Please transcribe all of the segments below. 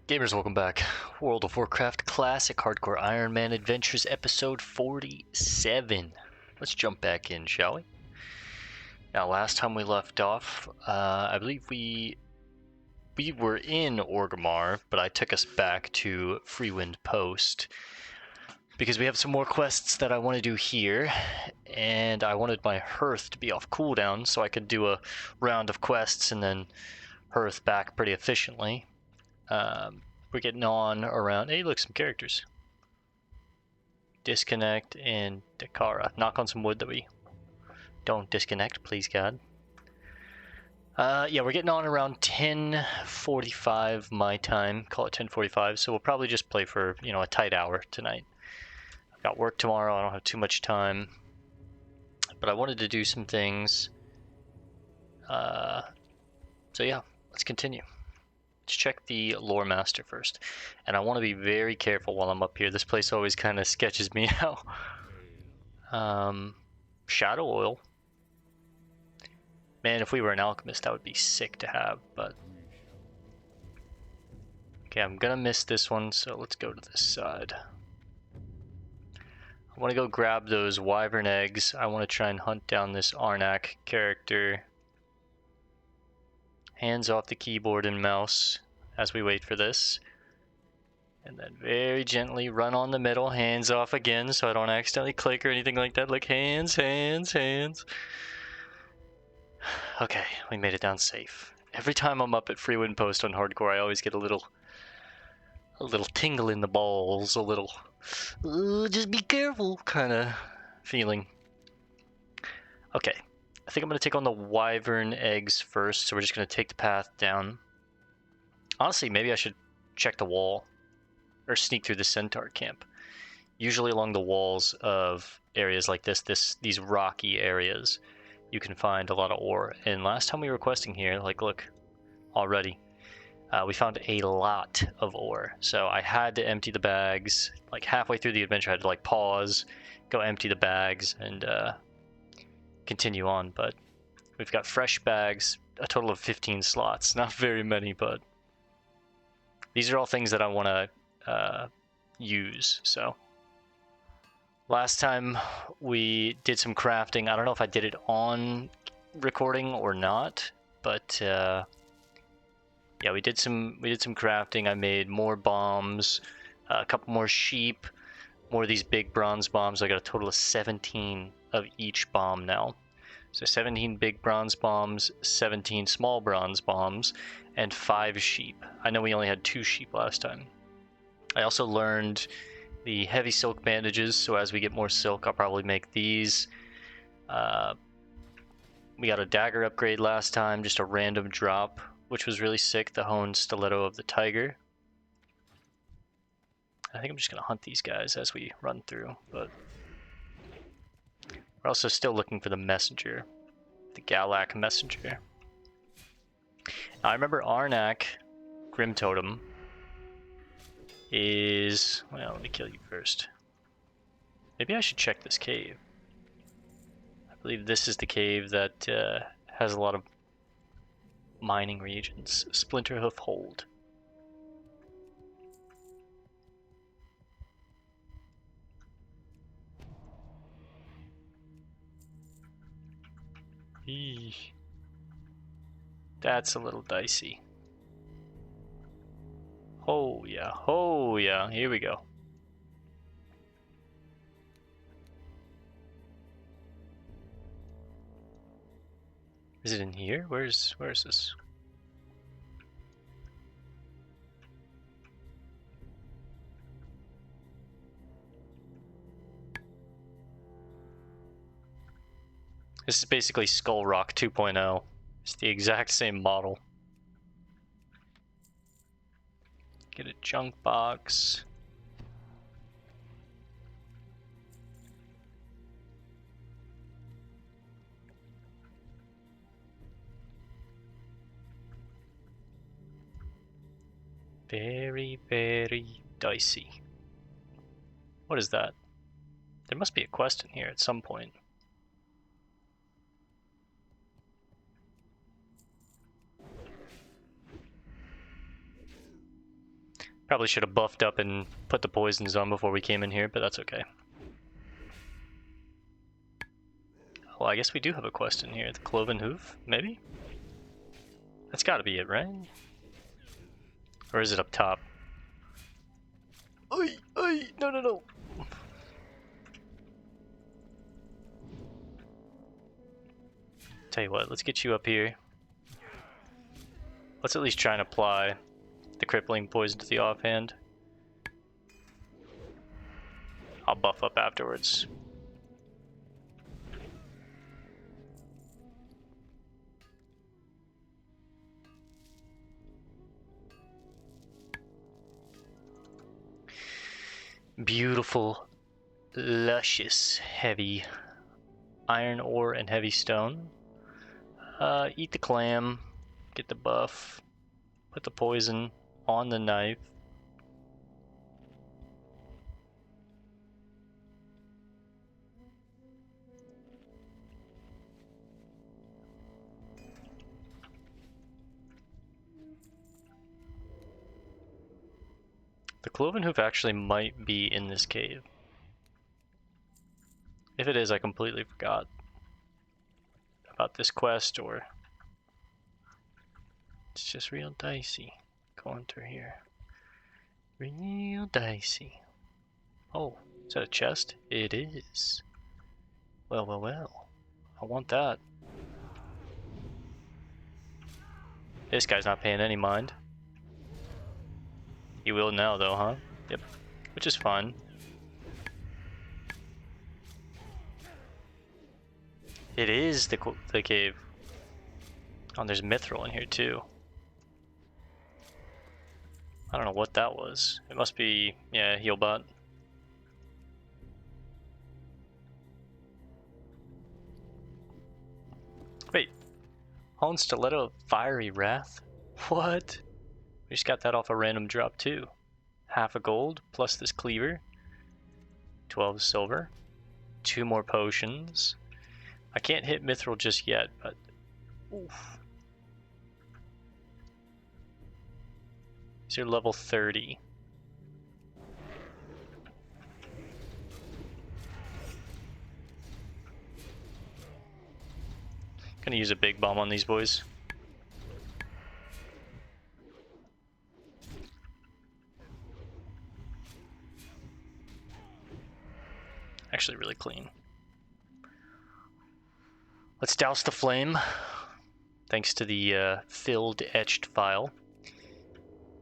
Gamers, welcome back. World of Warcraft Classic Hardcore Ironman Adventures episode 47. Let's jump back in, shall we? Now, last time we left off, I believe we were in Orgrimmar, but I took us back to Whitereach Post because we have some more quests that I want to do here, and I wanted my hearth to be off cooldown so I could do a round of quests and then hearth back pretty efficiently. We're getting on around... Hey, look, some characters. Disconnect and Dakara. Knock on some wood that we don't disconnect, please God. Yeah, we're getting on around 10:45 my time. Call it 10:45, so we'll probably just play for, a tight hour tonight. I've got work tomorrow, I don't have too much time. But I wanted to do some things. So yeah, let's continue. Let's check the lore master first, and I want to be very careful while I'm up here. This place always kind of sketches me out. Shadow oil. Man, if we were an alchemist, that would be sick to have, but... Okay, I'm gonna miss this one, so let's go to this side. I want to go grab those wyvern eggs. I want to try and hunt down this Arnak character. Hands off the keyboard and mouse as we wait for this. And then very gently run on the middle, hands off again so I don't accidentally click or anything like that. Like hands, hands, hands. Okay, we made it down safe. Every time I'm up at Whitereach Post on hardcore, I always get a little tingle in the balls, a little, just be careful kind of feeling. Okay. I think I'm going to take on the wyvern eggs first, so we're just going to take the path down. Honestly, maybe I should check the wall, or sneak through the centaur camp. Usually along the walls of areas like these rocky areas, you can find a lot of ore. And last time we were questing here, like look, already, we found a lot of ore. So I had to empty the bags, like halfway through the adventure I had to like pause, go empty the bags, and continue on. But we've got fresh bags, a total of 15 slots. Not very many, but these are all things that I want to use. So last time we did some crafting. I don't know if I did it on recording or not, but yeah, we did some crafting. I made more bombs, a couple more sheep, more of these big bronze bombs. I got a total of 17 of each bomb now. So 17 big bronze bombs, 17 small bronze bombs, and 5 sheep. I know we only had 2 sheep last time. I also learned the heavy silk bandages, so as we get more silk, I'll probably make these. We got a dagger upgrade last time, just a random drop, which was really sick, the honed stiletto of the tiger. I think I'm just going to hunt these guys as we run through, but... We're also still looking for the messenger, the Galak messenger. Now, I remember Arnak, Grim Totem, is... Well, let me kill you first. Maybe I should check this cave. I believe this is the cave that has a lot of mining regions. Splithoof Hold. Eesh. That's a little dicey. Oh yeah, here we go. Is it in here? Where is this? This is basically Skull Rock 2.0. It's the exact same model. Get a junk box. Very, very dicey. What is that? There must be a quest in here at some point. Probably should have buffed up and put the poisons on before we came in here, but that's okay. Well, I guess we do have a quest in here. The Cloven Hoof, maybe? That's gotta be it, right? Or is it up top? Oi, oi, no, no, no. Tell you what, let's get you up here. Let's at least try and apply the crippling poison to the offhand. I'll buff up afterwards. Beautiful, luscious, heavy iron ore and heavy stone. Eat the clam, get the buff, put the poison on the knife. The Cloven Hoof actually might be in this cave. If it is, I completely forgot about this quest, or it's just real dicey going through here. Real dicey. Oh, is that a chest? It is. Well, well, well. I want that. This guy's not paying any mind. He will now, though, huh? Yep. Which is fine. It is the cave. Oh, and there's mithril in here, too. I don't know what that was. It must be, yeah, healbot. Wait. Hone Stiletto of Fiery Wrath? What? We just got that off a random drop too. Half a gold plus this cleaver. 12 silver. 2 more potions. I can't hit mithril just yet, but oof. These are level 30. Gonna use a big bomb on these boys. Actually really clean. Let's douse the flame. Thanks to the filled etched phial.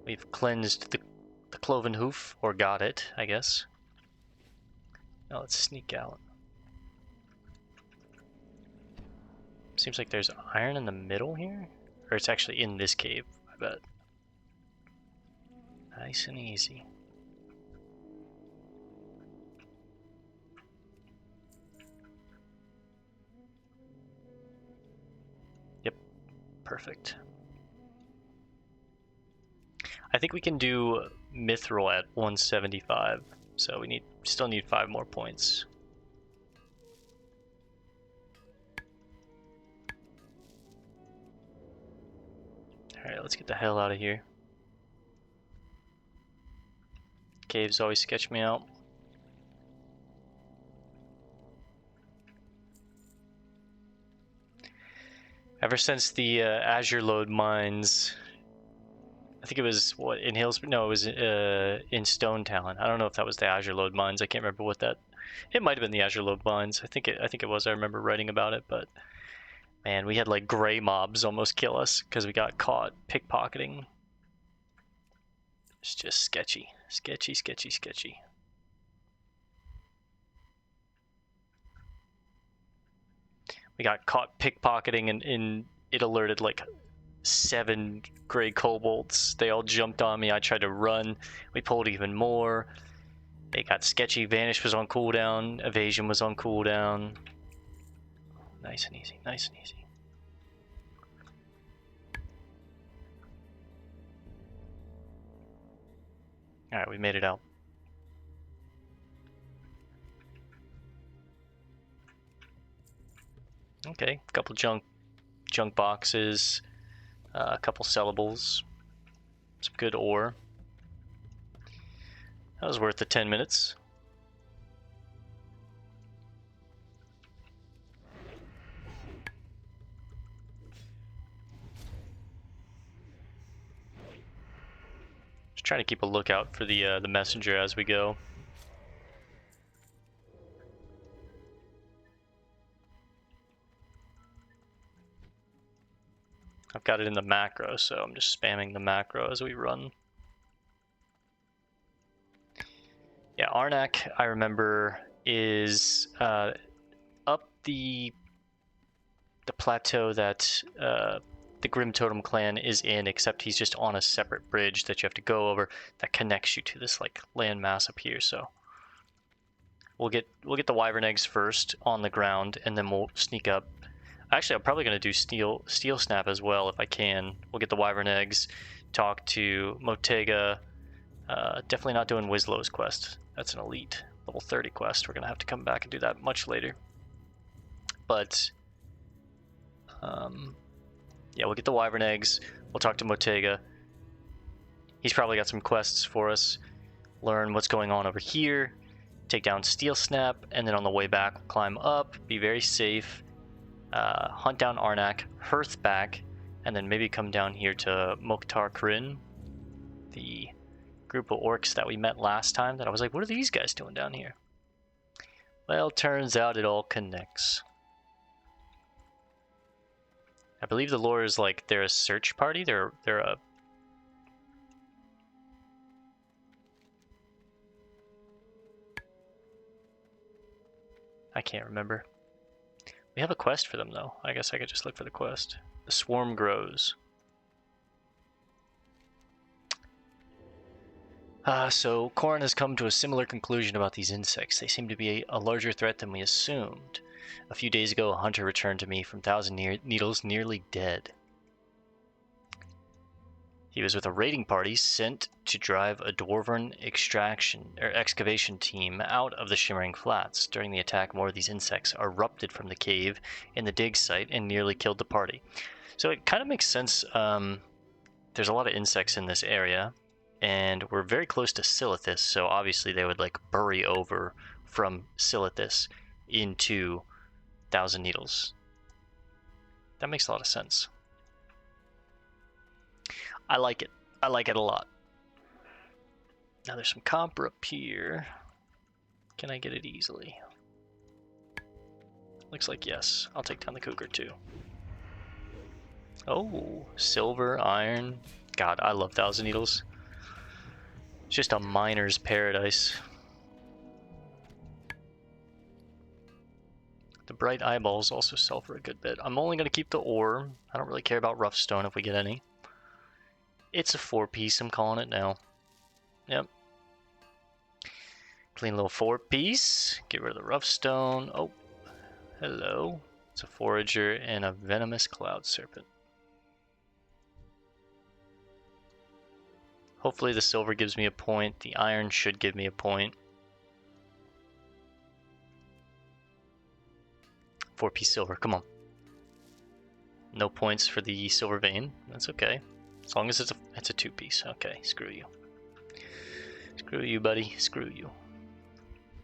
We've cleansed the cloven hoof, or got it, I guess. Now let's sneak out. Seems like there's iron in the middle here? Or it's actually in this cave, I bet. Nice and easy. Yep, perfect. I think we can do mithril at 175, so we still need 5 more points. Alright, let's get the hell out of here. Caves always sketch me out. Ever since the Azure Lode mines, I think it was what in Hills. No, it was in Stone Talon. I don't know if that was the Azure Lode mines. I can't remember what that. It might have been the Azure Lode mines. I think it was. I remember writing about it, but man, we had like gray mobs almost kill us because we got caught pickpocketing. It's just sketchy, sketchy, sketchy, sketchy. We got caught pickpocketing, and it alerted like 7 gray kobolds. They all jumped on me. I tried to run. We pulled even more. They got sketchy. Vanish was on cooldown. Evasion was on cooldown. Nice and easy. Nice and easy. Alright, we made it out. Okay, a couple junk boxes, a couple sellables, some good ore. That was worth the 10 minutes. Just trying to keep a lookout for the messenger as we go. I've got it in the macro, so I'm just spamming the macro as we run. Yeah, Arnak, I remember, is up the plateau that the Grim Totem clan is in, except he's just on a separate bridge that you have to go over that connects you to this like landmass up here. So we'll get the wyvern eggs first on the ground, and then we'll sneak up. Actually, I'm probably going to do steel snap as well if I can. We'll get the wyvern eggs, talk to Motega. Definitely not doing Wizlo's quest. That's an elite level 30 quest. We're going to have to come back and do that much later. But yeah, we'll get the wyvern eggs. We'll talk to Motega. He's probably got some quests for us. Learn what's going on over here. Take down Steel Snap, and then on the way back, we'll climb up. Be very safe. Hunt down Arnak, Hearth back, and then maybe come down here to Mokhtar Kryn, the group of orcs that we met last time that I was like, what are these guys doing down here? Well, turns out it all connects. I believe the lore is like they're a search party. They're a... I can't remember. We have a quest for them, though. I guess I could just look for the quest. The swarm grows. So Corrin has come to a similar conclusion about these insects. They seem to be a larger threat than we assumed. A few days ago, a hunter returned to me from Thousand Needles nearly dead. He was with a raiding party sent to drive a dwarven excavation team out of the Shimmering Flats. During the attack, more of these insects erupted from the cave in the dig site and nearly killed the party. So it kind of makes sense. There's a lot of insects in this area, and we're very close to Silithus, so obviously they would like bury over from Silithus into Thousand Needles. That makes a lot of sense. I like it. I like it a lot. Now there's some copper up here. Can I get it easily? Looks like yes. I'll take down the cougar too. Oh, silver, iron. God, I love Thousand Needles. It's just a miner's paradise. The bright eyeballs also sell for a good bit. I'm only going to keep the ore. I don't really care about rough stone if we get any. It's a 4-piece, I'm calling it now. Yep. Clean little 4-piece. Get rid of the rough stone. Oh, hello. It's a forager and a venomous cloud serpent. Hopefully the silver gives me a point. The iron should give me a point. 4-piece silver, come on. No points for the silver vein. That's okay. As long as it's a 2-piece. Okay, screw you. Screw you, buddy. Screw you.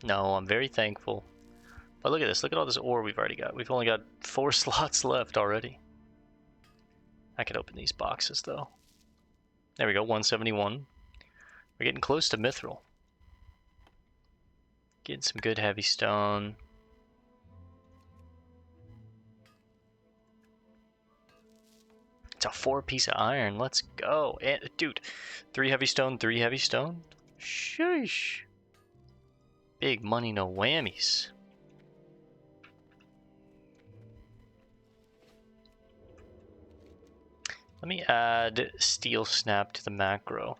No, I'm very thankful. But look at this. Look at all this ore we've already got. We've only got 4 slots left already. I could open these boxes, though. There we go, 171. We're getting close to mithril. Getting some good heavy stone. It's a 4-piece of iron. Let's go. And, dude, 3 heavy stone, 3 heavy stone. Sheesh. Big money, no whammies. Let me add Steel Snap to the macro.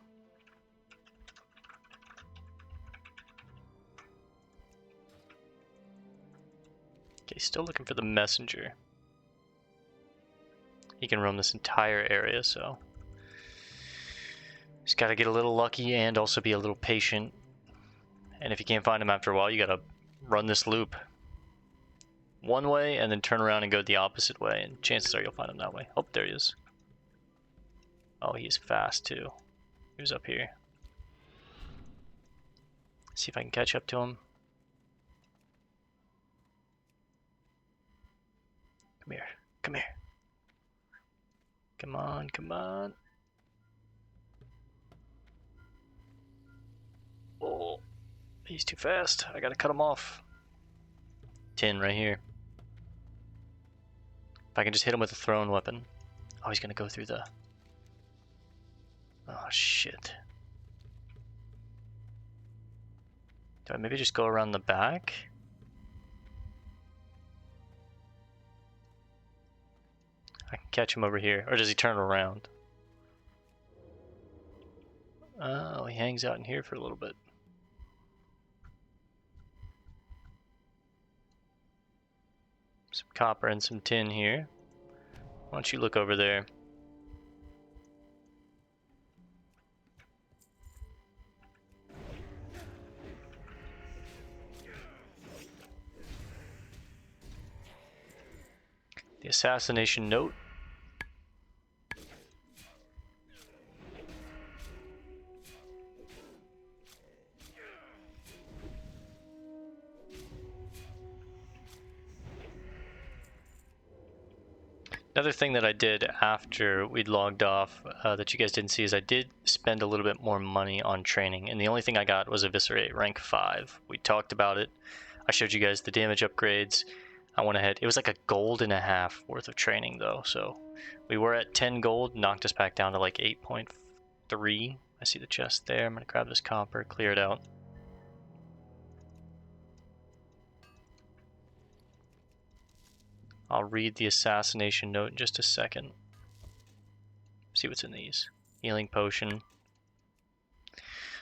Okay, still looking for the messenger. He can roam this entire area, so just gotta get a little lucky and also be a little patient. And if you can't find him after a while, you gotta run this loop one way and then turn around and go the opposite way, and chances are you'll find him that way. Oh, there he is. Oh, he's fast too. He was up here. See if I can catch up to him. Come here. Come here. Come on, come on. Oh, he's too fast. I gotta cut him off. 10 right here. If I can just hit him with a thrown weapon. Oh, he's gonna go through the... Oh, shit. Do I maybe just go around the back? I can catch him over here. Or does he turn around? Oh, he hangs out in here for a little bit. Some copper and some tin here. Why don't you look over there? The assassination note. Another thing that I did after we'd logged off that you guys didn't see is I did spend a little bit more money on training, and the only thing I got was Eviscerate rank 5. We talked about it. I showed you guys the damage upgrades. I went ahead. It was like a gold and a half worth of training though, so we were at 10 gold, knocked us back down to like 8.3. I see the chest there. I'm gonna grab this copper, clear it out. I'll read the assassination note in just a second. See what's in these. Healing potion.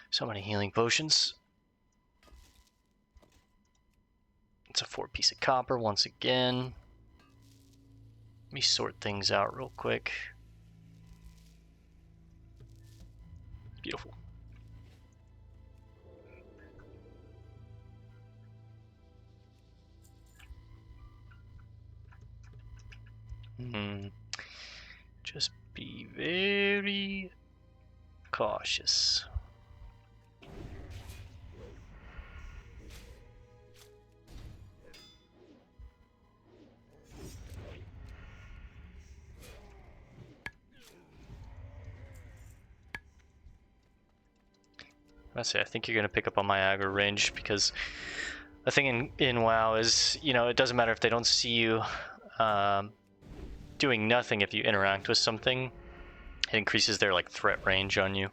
So many healing potions. It's a 4-piece of copper once again. Let me sort things out real quick. Beautiful. Just be very cautious. I think you're going to pick up on my aggro range, because the thing in WoW is, you know, it doesn't matter if they don't see you doing nothing. If you interact with something, it increases their like threat range on you.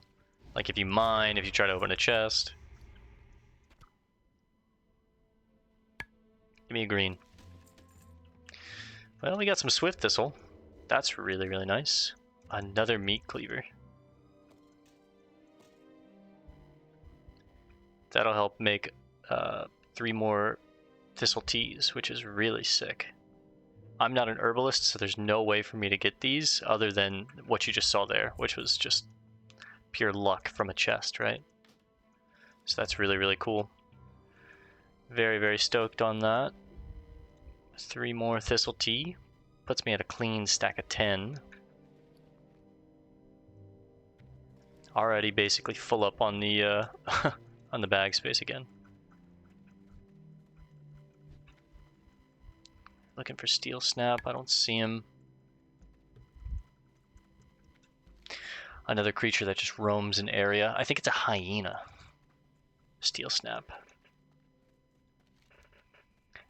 Like if you mine, if you try to open a chest. Give me a green. Well, we got some swift thistle. That's really, really nice. Another meat cleaver. That'll help make 3 more thistle teas, which is really sick. I'm not an herbalist, so there's no way for me to get these other than what you just saw there, which was just pure luck from a chest, right? So that's really, really cool. Very, very stoked on that. 3 more thistle tea. Puts me at a clean stack of 10. Already basically full up on the on the bag space again. Looking for steel snap. I don't see him. Another creature that just roams an area. I think it's a hyena. Steel snap.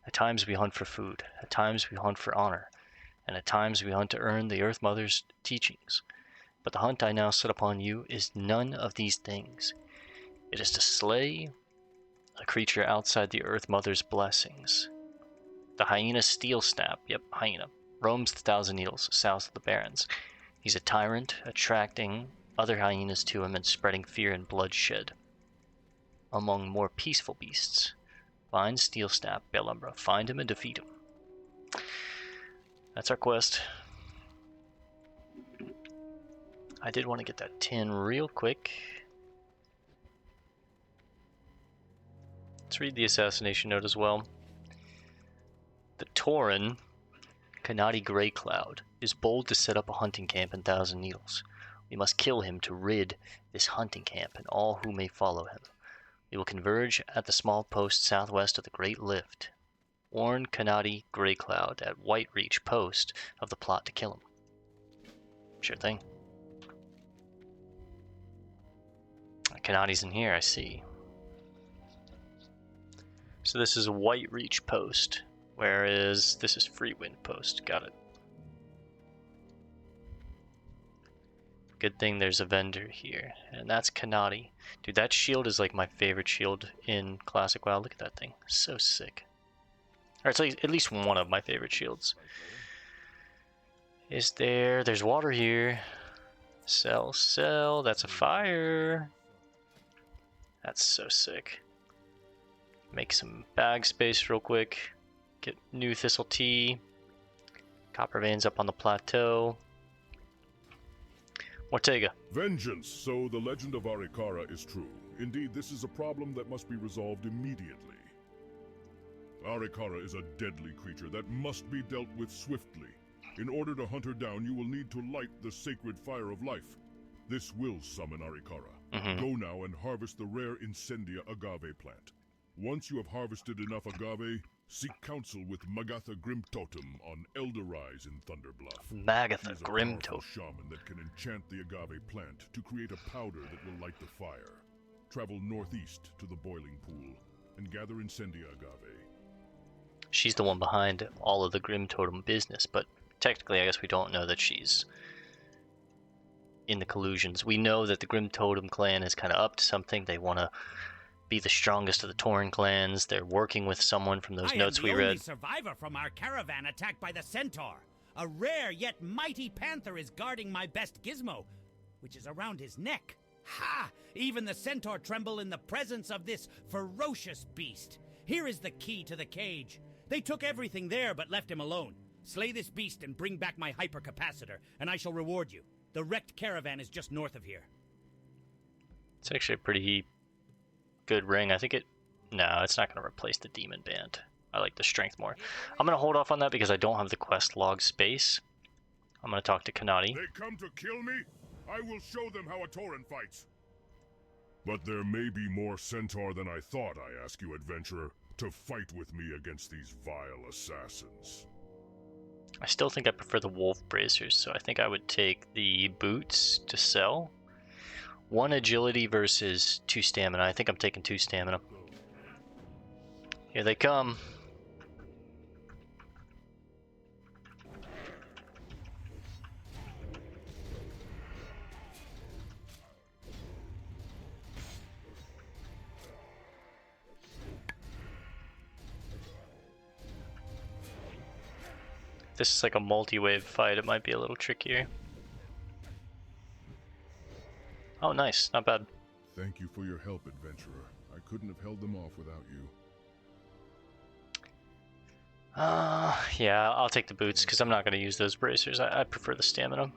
At times we hunt for food. At times we hunt for honor. And at times we hunt to earn the Earth Mother's teachings. But the hunt I now set upon you is none of these things. It is to slay a creature outside the Earth Mother's blessings. The hyena Steel Snap, yep, hyena, roams the Thousand Needles south of the Barrens. He's a tyrant, attracting other hyenas to him and spreading fear and bloodshed among more peaceful beasts. Find Steel Snap, Belumbra. Find him and defeat him. That's our quest. I did want to get that tin real quick. Let's read the assassination note as well. The tauren, Kanati Greycloud, is bold to set up a hunting camp in Thousand Needles. We must kill him to rid this hunting camp and all who may follow him. We will converge at the small post southwest of the Great Lift. Warn Kanati Greycloud at Whitereach Post of the plot to kill him. Sure thing. Kanati's in here, I see. So this is a Whitereach Post, whereas this is Freewind Post. Got it. Good thing there's a vendor here, and that's Kanati. Dude, that shield is like my favorite shield in Classic WoW. Look at that thing, so sick. Or it's like at least one of my favorite shields. Is there? There's water here. Sell, sell. That's a fire. That's so sick. Make some bag space real quick. Get new thistle tea. Copper veins up on the plateau. Motega. Vengeance! So the legend of Arikara is true. Indeed, this is a problem that must be resolved immediately. Arikara is a deadly creature that must be dealt with swiftly. In order to hunt her down, you will need to light the sacred fire of life. This will summon Arikara. Go now and harvest the rare Incendia agave plant. Once you have harvested enough agave, seek counsel with Magatha Grimtotem on Elderrise in Thunderbluff. Magatha Grimtotem. Shaman that can enchant the agave plant to create a powder that will light the fire. Travel northeast to the boiling pool and gather Incendia agave. She's the one behind all of the Grimtotem business, but technically I guess we don't know that she's in the collusions. We know that the Grimtotem clan is kind of up to something. They want to be the strongest of the Tauren clans. They're working with someone from those notes we read. I am the only survivor from our caravan attacked by the centaur. A rare yet mighty panther is guarding my best gizmo, which is around his neck. Ha! Even the centaur tremble in the presence of this ferocious beast. Here is the key to the cage. They took everything there but left him alone. Slay this beast and bring back my hypercapacitor, and I shall reward you. The wrecked caravan is just north of here. It's actually a pretty good ring. I think it... No, it's not going to replace the demon band. I like the strength more. I'm going to hold off on that because I don't have the quest log space. I'm going to talk to Kanati. They come to kill me? I will show them how a tauren fights. But there may be more centaur than I thought, I ask you, adventurer, to fight with me against these vile assassins. I still think I prefer the wolf bracers, so I think I would take the boots to sell. 1 agility versus 2 stamina. I think I'm taking 2 stamina. Here they come. If this is like a multi-wave fight, it might be a little trickier. Oh, nice. Not bad. Thank you for your help, adventurer. I couldn't have held them off without you. Yeah, I'll take the boots because I'm not going to use those bracers. I prefer the stamina.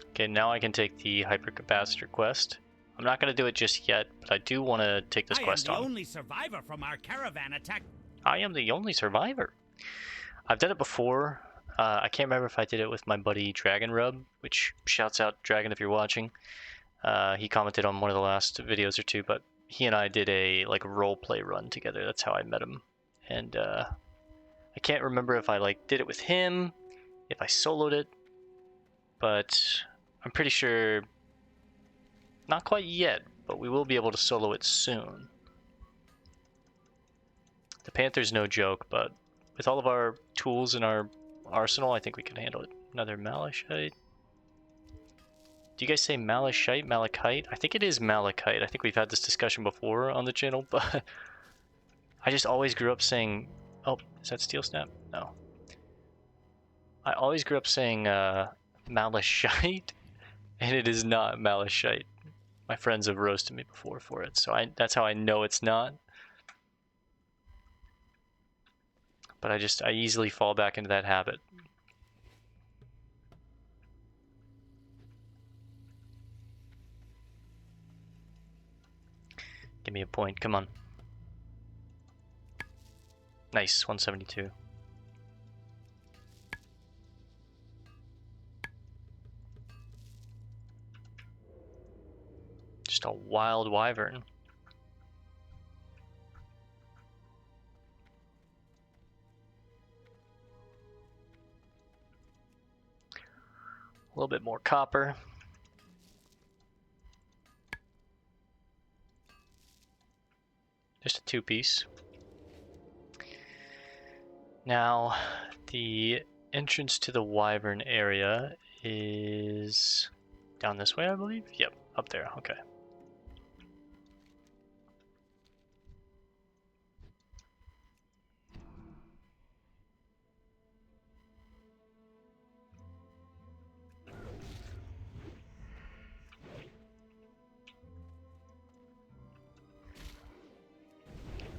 Okay, now I can take the Hypercapacitor quest. I'm not going to do it just yet, but I do want to take this quest on. I am the only survivor from our caravan attack. I am the only survivor. I've done it before. I can't remember if I did it with my buddy Dragon Rub, which shouts out Dragon if you're watching. He commented on one of the last videos or two, but he and I did a like role play run together. That's how I met him. And I can't remember if I like did it with him, if I soloed it, but I'm pretty sure not quite yet, but we will be able to solo it soon. The Panther's no joke, but with all of our tools in our arsenal, I think we can handle it. Another Malachite. Do you guys say Malachite? Malachite? I think it is Malachite. I think we've had this discussion before on the channel, but I just always grew up saying... Oh, is that Steel Snap? No. I always grew up saying Malachite, and it is not Malachite. My friends have roasted me before for it, so that's how I know it's not. But I easily fall back into that habit. Give me a point, come on. Nice, 172. Just a wild wyvern. A little bit more copper. Just a 2-piece. Now, the entrance to the wyvern area is down this way, I believe? Yep, up there, okay.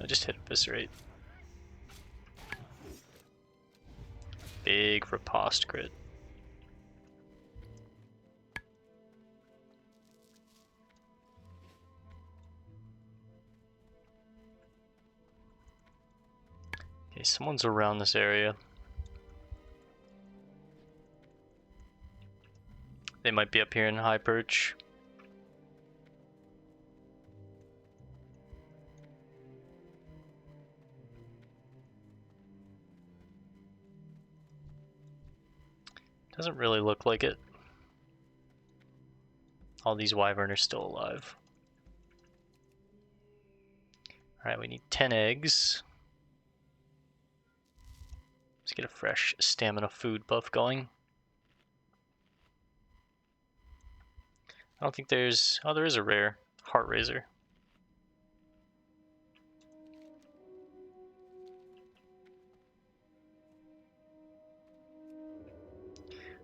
I just hit eviscerate. Big riposte crit. Okay, someone's around this area. They might be up here in Highperch. Doesn't really look like it. All these wyvern are still alive. Alright, we need 10 eggs. Let's get a fresh stamina food buff going. I don't think there's... oh, there is a rare heart raiser.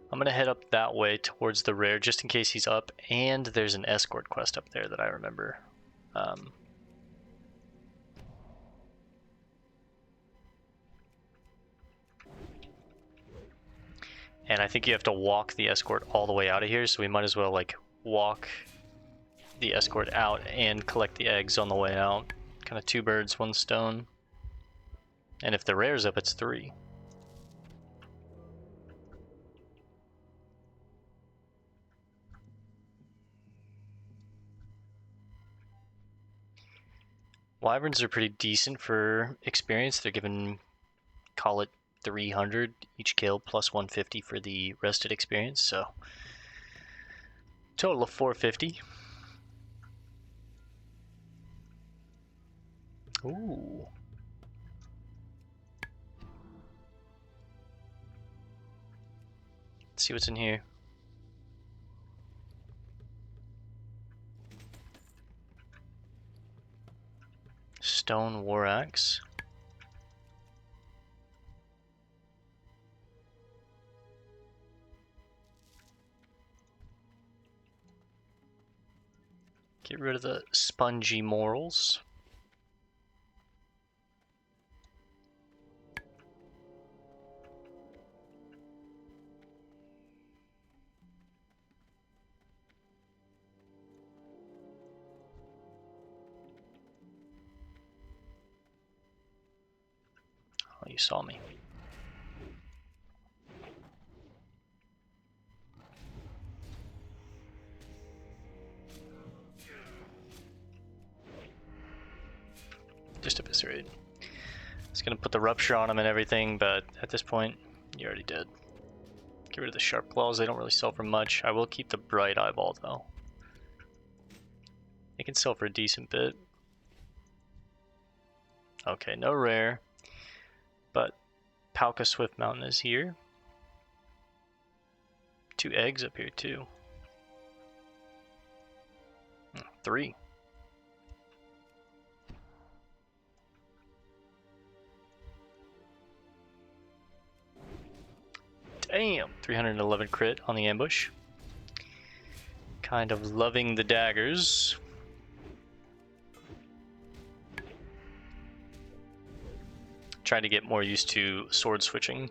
I'm gonna head up that way towards the rare just in case he's up, and there's an escort quest up there that I remember. And I think you have to walk the escort all the way out of here, so we might as well like walk the escort out and collect the eggs on the way out. Kind of 2 birds, 1 stone. And if the rare's up, it's 3. Wyverns are pretty decent for experience. They're given, call it 300 each kill plus 150 for the rested experience, so total of 450. Ooh. Let's see what's in here. Stone war axe. Get rid of the spongy morals. Oh, you saw me. Just eviscerate. I was gonna put the rupture on him and everything, but at this point, you already did. Get rid of the sharp claws, they don't really sell for much. I will keep the bright eyeball though. It can sell for a decent bit. Okay, no rare. But Pao'ka Swiftmountain is here. 2 eggs up here too. 3. Damn! 311 crit on the ambush. Kind of loving the daggers. Trying to get more used to sword switching.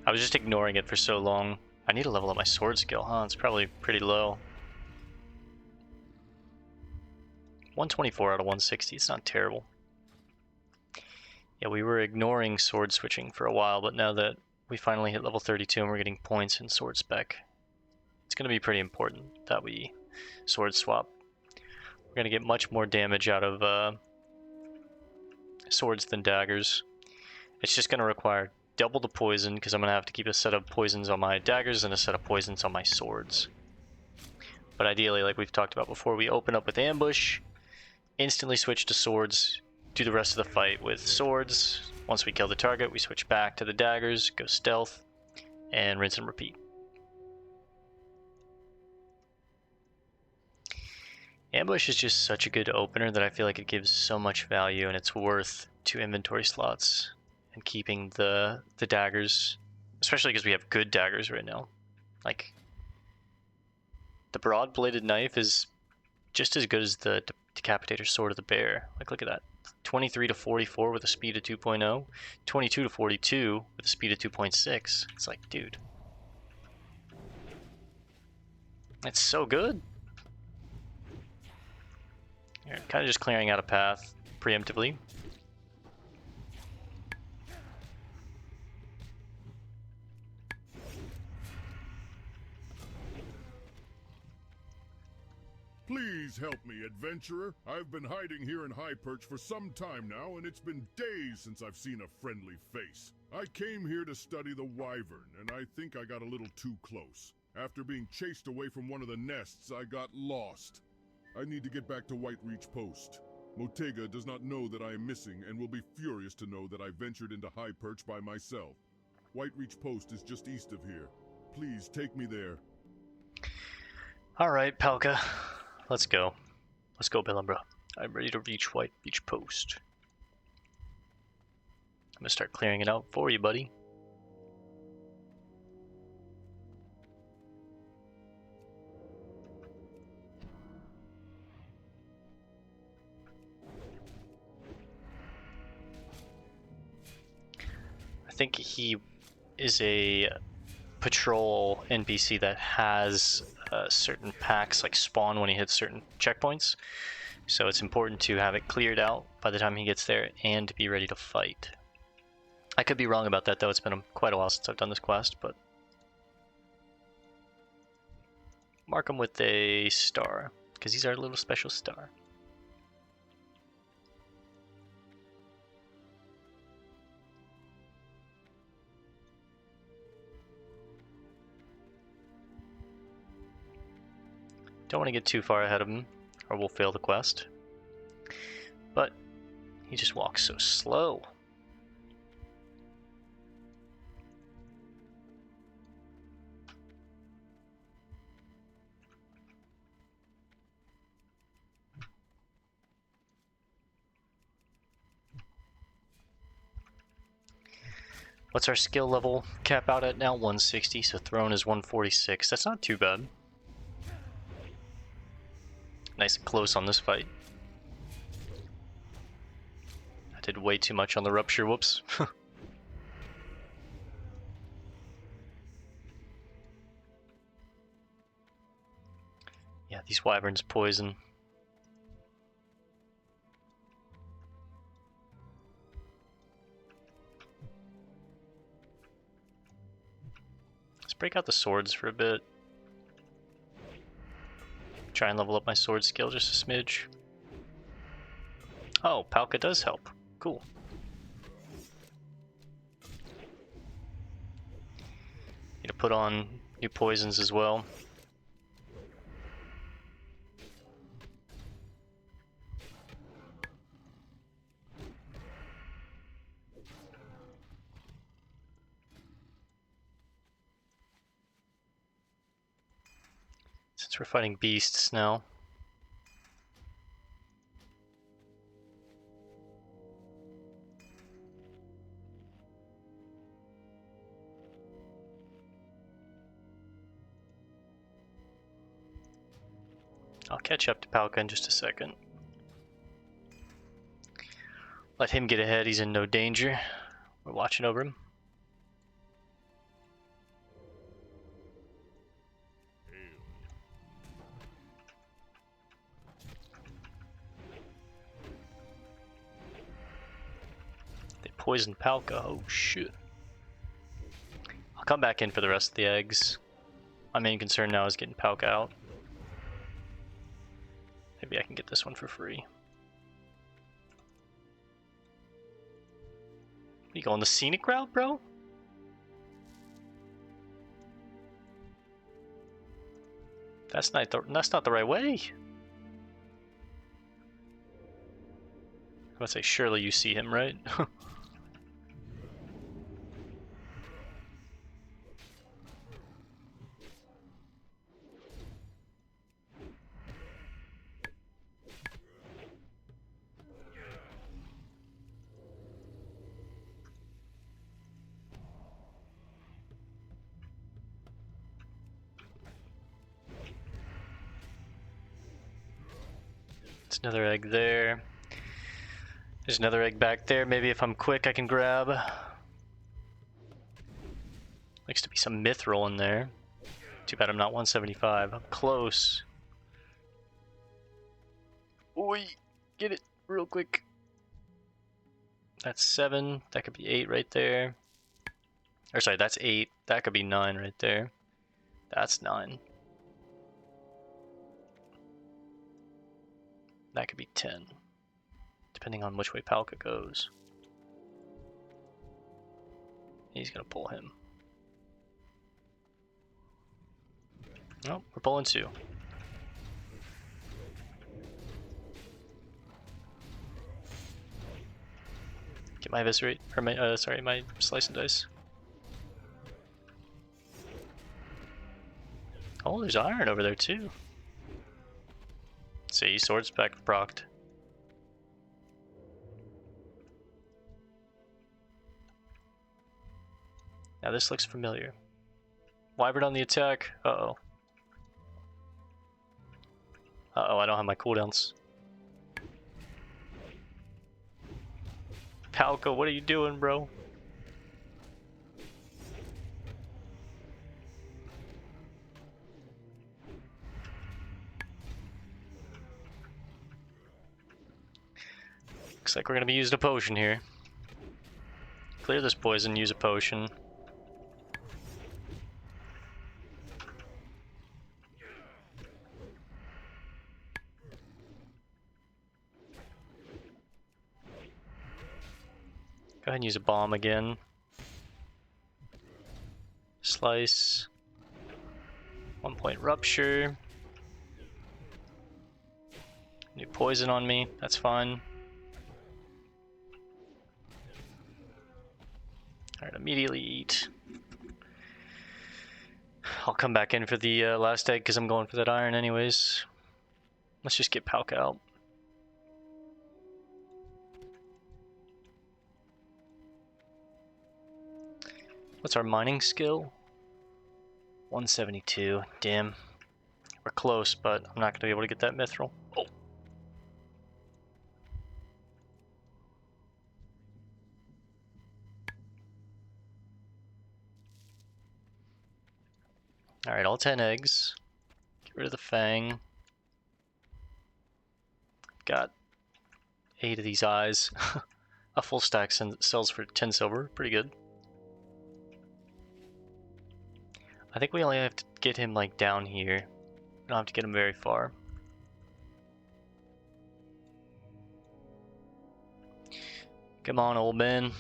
I was just ignoring it for so long. I need to level up my sword skill, huh? It's probably pretty low. 124 out of 160, it's not terrible. Yeah, we were ignoring sword switching for a while, but now that we finally hit level 32 and we're getting points in sword spec, it's going to be pretty important that we sword swap We're gonna get much more damage out of swords than daggers. It's just gonna require double the poison, because I'm gonna have to keep a set of poisons on my daggers and a set of poisons on my swords. But ideally, like we've talked about before, we open up with ambush, instantly switch to swords, do the rest of the fight with swords. Once we kill the target, we switch back to the daggers, go stealth, and rinse and repeat. Ambush is just such a good opener that I feel like it gives so much value, and it's worth 2 inventory slots and keeping the daggers, especially because we have good daggers right now. Like, the broad-bladed knife is just as good as the decapitator sword of the bear. Like, look at that. 23 to 44 with a speed of 2.0, 22 to 42 with a speed of 2.6. It's like, dude. That's so good. You're kind of just clearing out a path preemptively. Please help me, adventurer. I've been hiding here in Highperch for some time now, and it's been days since I've seen a friendly face. I came here to study the wyvern, and I think I got a little too close. After being chased away from one of the nests, I got lost. I need to get back to Whitereach Post. Motega does not know that I am missing, and will be furious to know that I ventured into Highperch by myself. Whitereach Post is just east of here. Please take me there. Alright, Pao'ka. Let's go. Let's go, Billimbra. I'm ready to reach Whitereach Post. I'm gonna start clearing it out for you, buddy. I think he is a patrol NPC that has certain packs like spawn when he hits certain checkpoints, so it's important to have it cleared out by the time he gets there and to be ready to fight. I could be wrong about that though, it's been quite a while since I've done this quest, but mark him with a star, because he's our little special star. Don't want to get too far ahead of him, or we'll fail the quest. But he just walks so slow. What's our skill level cap out at now? 160, so thrown is 146. That's not too bad. Nice and close on this fight. I did way too much on the rupture, whoops. Yeah, these wyverns poison. Let's break out the swords for a bit. Try and level up my sword skill just a smidge. Oh, Pao'ka does help. Cool. Need to put on new poisons as well. Since we're fighting beasts now. I'll catch up to Pao'ka in just a second. Let him get ahead, he's in no danger. We're watching over him. They poisoned Pao'ka, oh shit. I'll come back in for the rest of the eggs. My main concern now is getting Pao'ka out. Maybe I can get this one for free. You going the scenic route, bro? That's not the right way. I'm gonna say surely you see him, right? There's another egg there. There's another egg back there. Maybe if I'm quick, I can grab. Looks to be some mithril in there. Too bad I'm not 175. I'm close. Oi! Get it real quick. That's 7. That could be 8 right there. Or sorry, that's 8. That could be 9 right there. That's 9. That could be 10. Depending on which way Pao'ka goes. He's gonna pull him. Oh, we're pulling 2. Get my eviscerate, or my, sorry, my slice and dice. Oh, there's iron over there too. See, sword spec procced. Now this looks familiar. Wyvern on the attack. Uh-oh. Uh-oh, I don't have my cooldowns. Pao'ka, what are you doing, bro? Looks like we're gonna be using a potion here. Clear this poison, use a potion. Go ahead and use a bomb again. Slice. 1 point rupture. New poison on me, that's fine. Alright, immediately eat. I'll come back in for the last egg because I'm going for that iron anyways. Let's just get Pao'ka out. What's our mining skill? 172. Damn. We're close, but I'm not going to be able to get that mithril. Oh. Alright, all 10 eggs. Get rid of the fang. Got 8 of these eyes. A full stack sells for 10 silver. Pretty good. I think we only have to get him like down here. We don't have to get him very far. Come on, old man.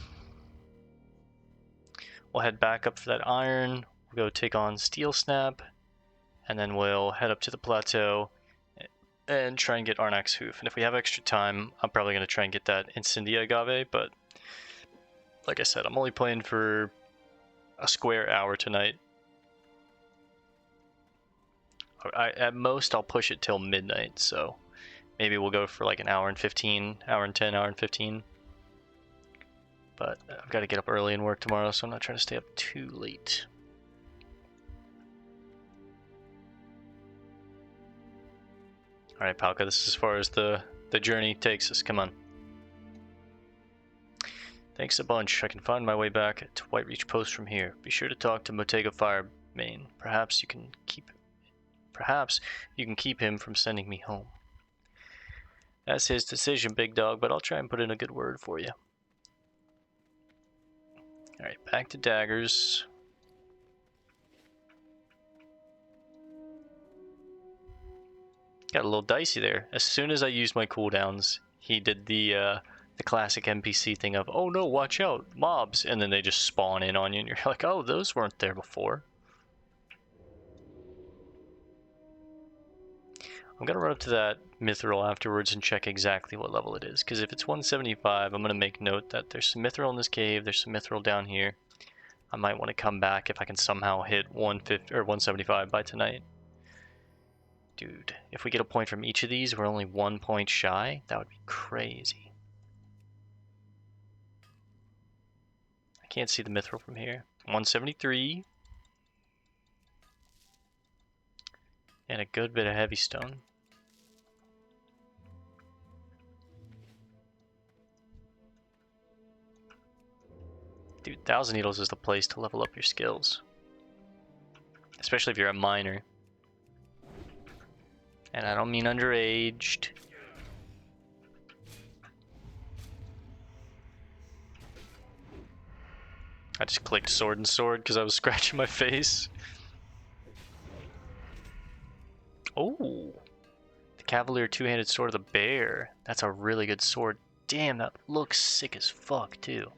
We'll head back up for that iron. We'll go take on Steel Snap. And then we'll head up to the plateau and try and get Arnak's Hoof. And if we have extra time, I'm probably going to try and get that Incendia Agave. But like I said, I'm only playing for a square hour tonight. At most, I'll push it till midnight, so maybe we'll go for like an hour and 15, hour and 10, hour and 15. But I've got to get up early and work tomorrow, so I'm not trying to stay up too late. Alright, Pao'ka, this is as far as the journey takes us. Come on. Thanks a bunch. I can find my way back to Whitereach Post from here. Be sure to talk to Motega Firemane. Perhaps you can keep him from sending me home. That's his decision, big dog, but I'll try and put in a good word for you. Alright, back to daggers. Got a little dicey there. As soon as I used my cooldowns, he did the classic NPC thing of, oh no, watch out, mobs, and then they just spawn in on you, and you're like, oh, those weren't there before. I'm gonna run up to that mithril afterwards and check exactly what level it is, because if it's 175, I'm gonna make note that there's some mithril in this cave, there's some mithril down here. I might want to come back if I can somehow hit 150 or 175 by tonight. Dude, if we get a point from each of these, we're only 1 point shy. That would be crazy. I can't see the mithril from here. 173. And a good bit of heavy stone. Dude, 1,000 Needles is the place to level up your skills. Especially if you're a miner. And I don't mean underaged. I just clicked sword and sword because I was scratching my face. Oh, the Cavalier two-handed sword of the bear. That's a really good sword. Damn, that looks sick as fuck too.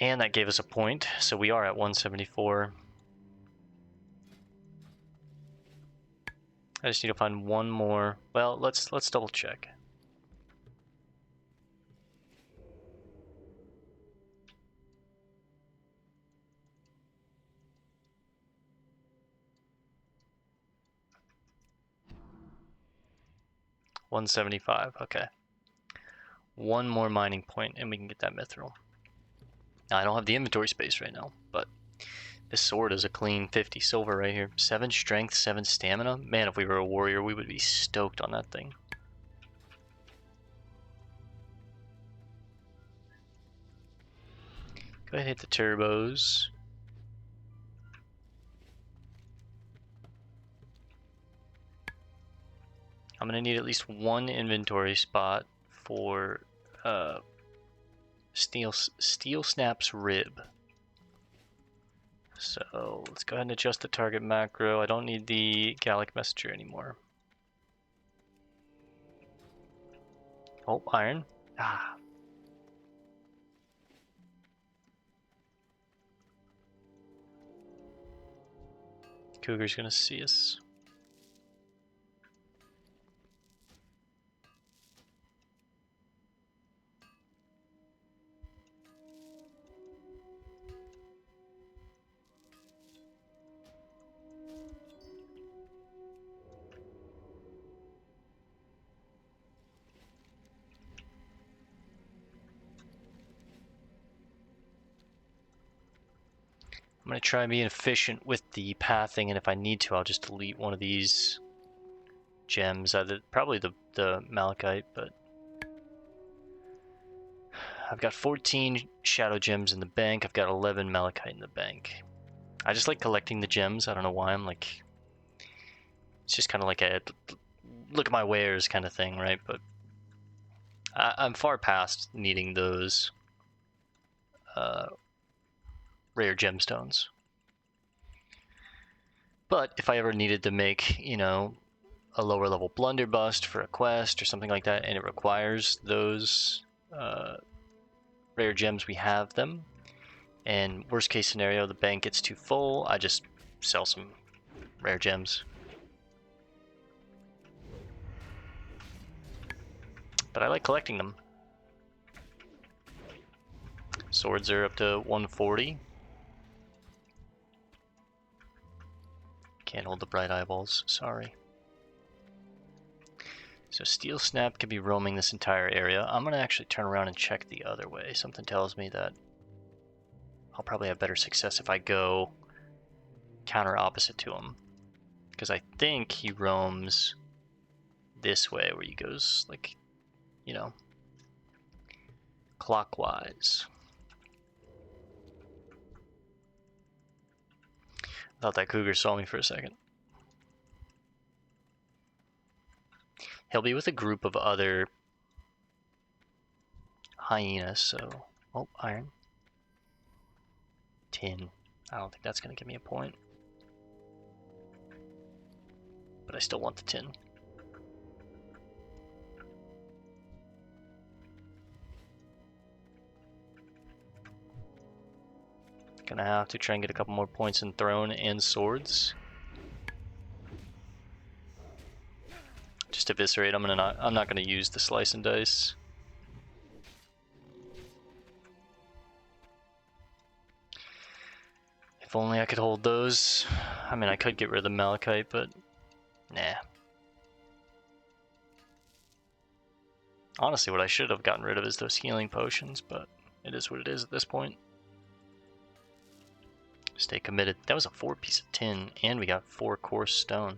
And that gave us a point, so we are at 174. I just need to find one more. Well, let's double check. $175. Okay. One more mining point, and we can get that mithril. Now, I don't have the inventory space right now, but this sword is a clean 50 silver right here. 7 strength, 7 stamina. Man, if we were a warrior, we would be stoked on that thing. Go ahead and hit the turbos. I'm gonna need at least one inventory spot for Steel Snap's rib. So let's go ahead and adjust the target macro. I don't need the Galak messenger anymore. Oh, iron. Ah. Cougar's gonna see us. I'm going to try and be efficient with the pathing, and if I need to, I'll just delete one of these gems. Probably the malachite, but I've got 14 shadow gems in the bank. I've got 11 malachite in the bank. I just like collecting the gems. I don't know why. It's just kind of like a look at my wares kind of thing, right? But I'm far past needing those rare gemstones. But if I ever needed to make, you know, a lower level blunderbust for a quest or something like that, and it requires those rare gems, we have them. And worst case scenario, the bank gets too full, I just sell some rare gems. But I like collecting them. Swords are up to 140. Can't hold the bright eyeballs, sorry. So Steel Snap could be roaming this entire area. I'm going to actually turn around and check the other way. Something tells me that I'll probably have better success if I go counter opposite to him. Because I think he roams this way, where he goes, like, you know, clockwise. I thought that cougar saw me for a second. He'll be with a group of other hyenas, so... Oh, iron. Tin. I don't think that's going to give me a point. but I still want the tin. Gonna have to try and get a couple more points in throne and swords. Just eviscerate. I'm not gonna use the slice and dice. If only I could hold those. I mean, I could get rid of the malachite, but nah. Honestly, what I should have gotten rid of is those healing potions, but it is what it is at this point. Stay committed. That was a 4-piece of tin, and we got 4 coarse stone.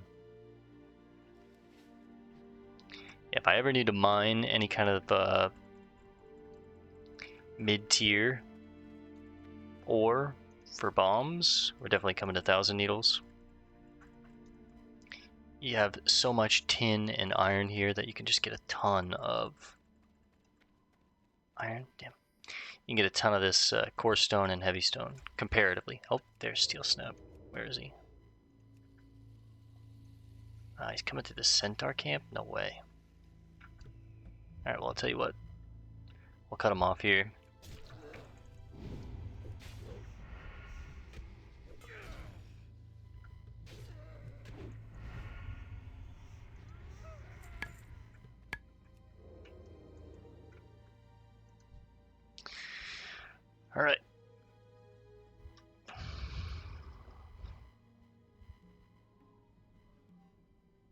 If I ever need to mine any kind of mid-tier ore for bombs, we're definitely coming to 1,000 needles. You have so much tin and iron here that you can just get a ton of iron. Damn. You can get a ton of this coarse stone and heavy stone, comparatively. Oh, there's Steel Snap. Where is he? He's coming to the centaur camp? No way. Alright, well, I'll tell you what. We'll cut him off here. Alright.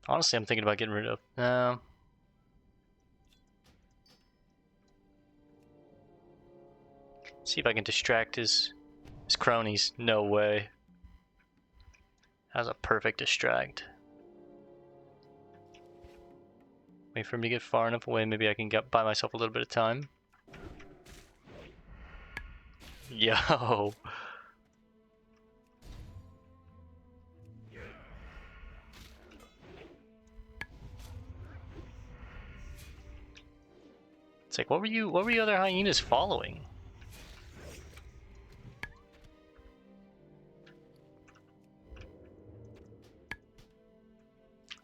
Honestly, I'm thinking about getting rid of... see if I can distract his cronies. No way. That was a perfect distract. Wait for him to get far enough away. Maybe I can buy myself a little bit of time. Yo. It's like, what were you other hyenas following?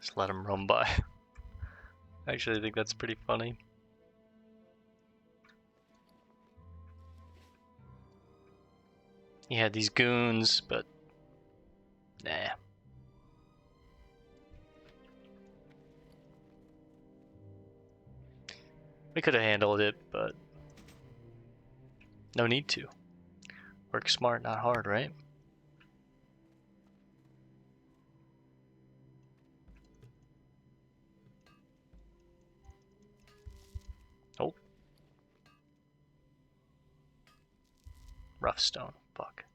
Just let him run by. Actually, I think that's pretty funny. He had these goons, but nah. We could have handled it, but no need to. Work smart, not hard, right? Oh. Rough stone. Fuck.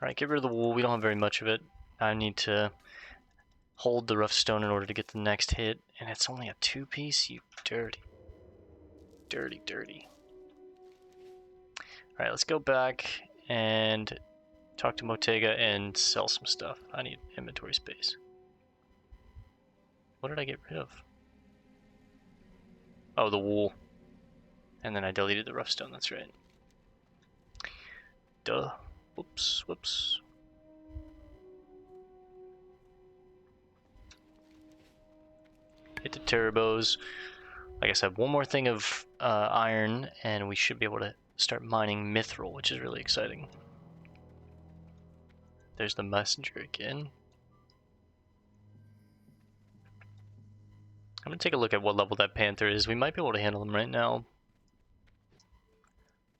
Alright, get rid of the wool. We don't have very much of it. I need to hold the rough stone in order to get the next hit. And it's only a 2-piece? You dirty. Dirty, dirty. Alright, let's go back and talk to Motega and sell some stuff. I need inventory space. What did I get rid of? Oh, the wool. And then I deleted the rough stone, that's right. Duh. Whoops, whoops. Hit the turbos. Like I said, one more thing of iron, and we should be able to start mining mithril, which is really exciting. There's the messenger again. I'm gonna take a look at what level that panther is. We might be able to handle him right now.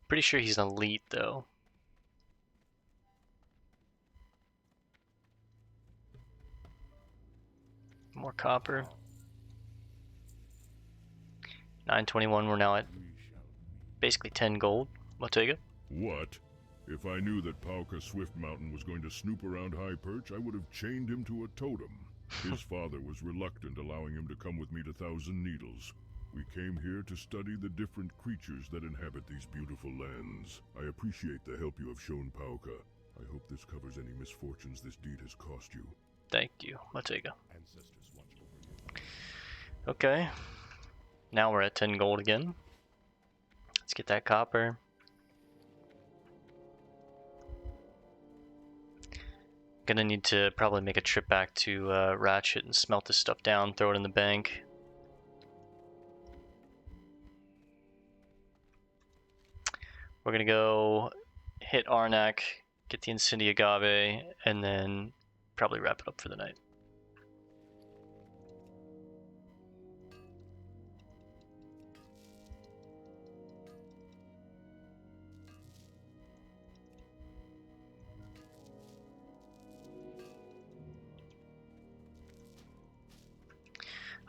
Pretty sure he's an elite, though. More copper. 921, we're now at basically 10 gold. Motega. What? If I knew that Pao'ka Swiftmountain was going to snoop around Highperch, I would have chained him to a totem. His father was reluctant allowing him to come with me to Thousand Needles. We came here to study the different creatures that inhabit these beautiful lands. I appreciate the help you have shown Pao'ka. I hope this covers any misfortunes this deed has cost you. Thank you, Motega. Okay. Now we're at 10 gold again. Let's get that copper. gonna need to probably make a trip back to Ratchet and smelt this stuff down, throw it in the bank. We're gonna go hit Arnak, get the Incendia Agave, and then probably wrap it up for the night.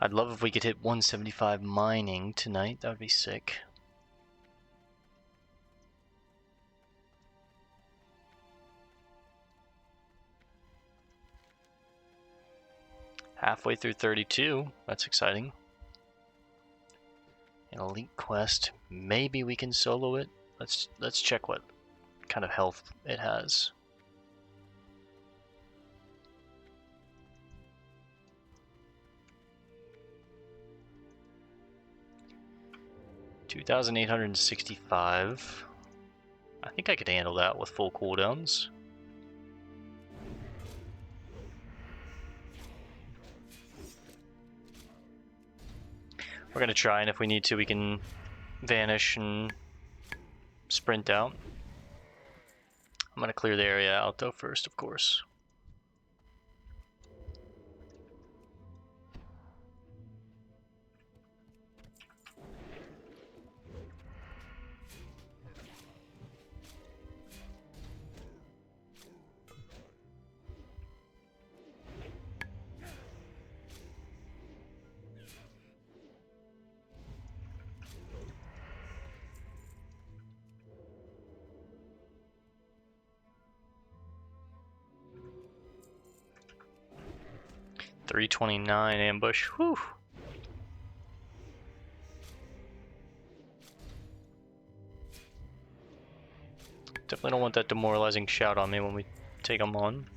I'd love if we could hit 175 mining tonight. That would be sick. Halfway through 32. That's exciting. An elite quest. Maybe we can solo it. Let's check what kind of health it has. $2,865. I think I could handle that with full cooldowns. We're gonna try, and if we need to, we can vanish and sprint out. I'm gonna clear the area out though first, of course. .329 ambush. Whew. Definitely don't want that demoralizing shout on me when we take them on.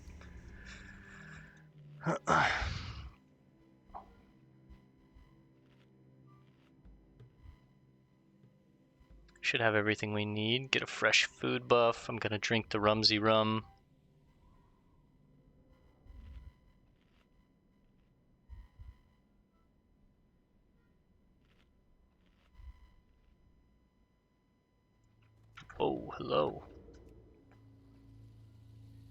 Should have everything we need. Get a fresh food buff. I'm gonna drink the Rumsy rum. Oh, hello.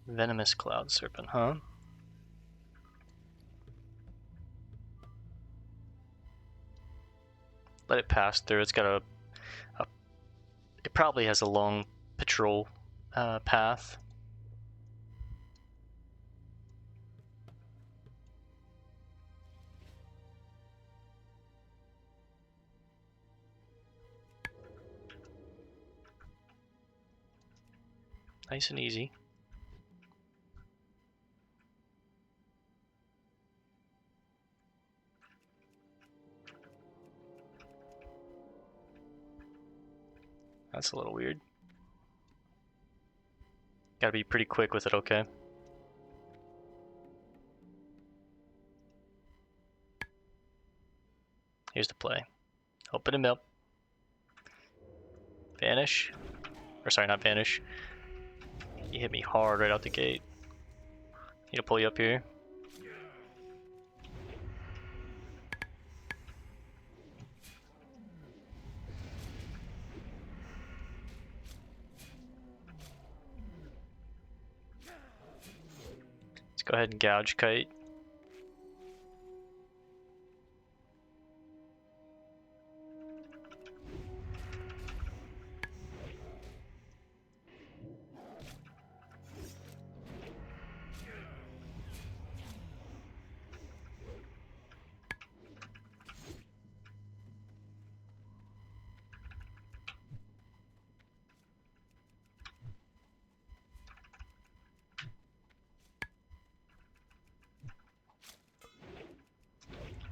Venomous cloud serpent, huh? Let it pass through. It's got it probably has a long patrol path. Nice and easy. That's a little weird. Gotta be pretty quick with it, okay? Here's the play. Open him up. Vanish. Or sorry, not vanish. You hit me hard right out the gate. Need to pull you up here. Let's go ahead and gouge kite.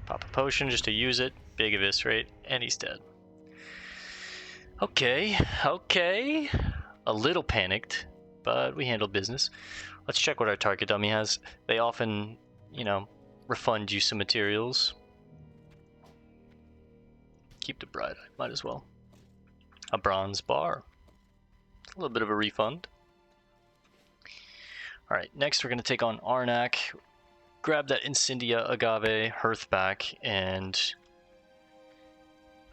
Pop a potion just to use it. Big eviscerate, and he's dead. Okay, okay. A little panicked, but we handled business. Let's check what our target dummy has. They often, you know, refund you some materials. Keep the bride, might as well. A bronze bar. A little bit of a refund. Alright, next we're going to take on Arnak, grab that Incendia Agave Hearth back, and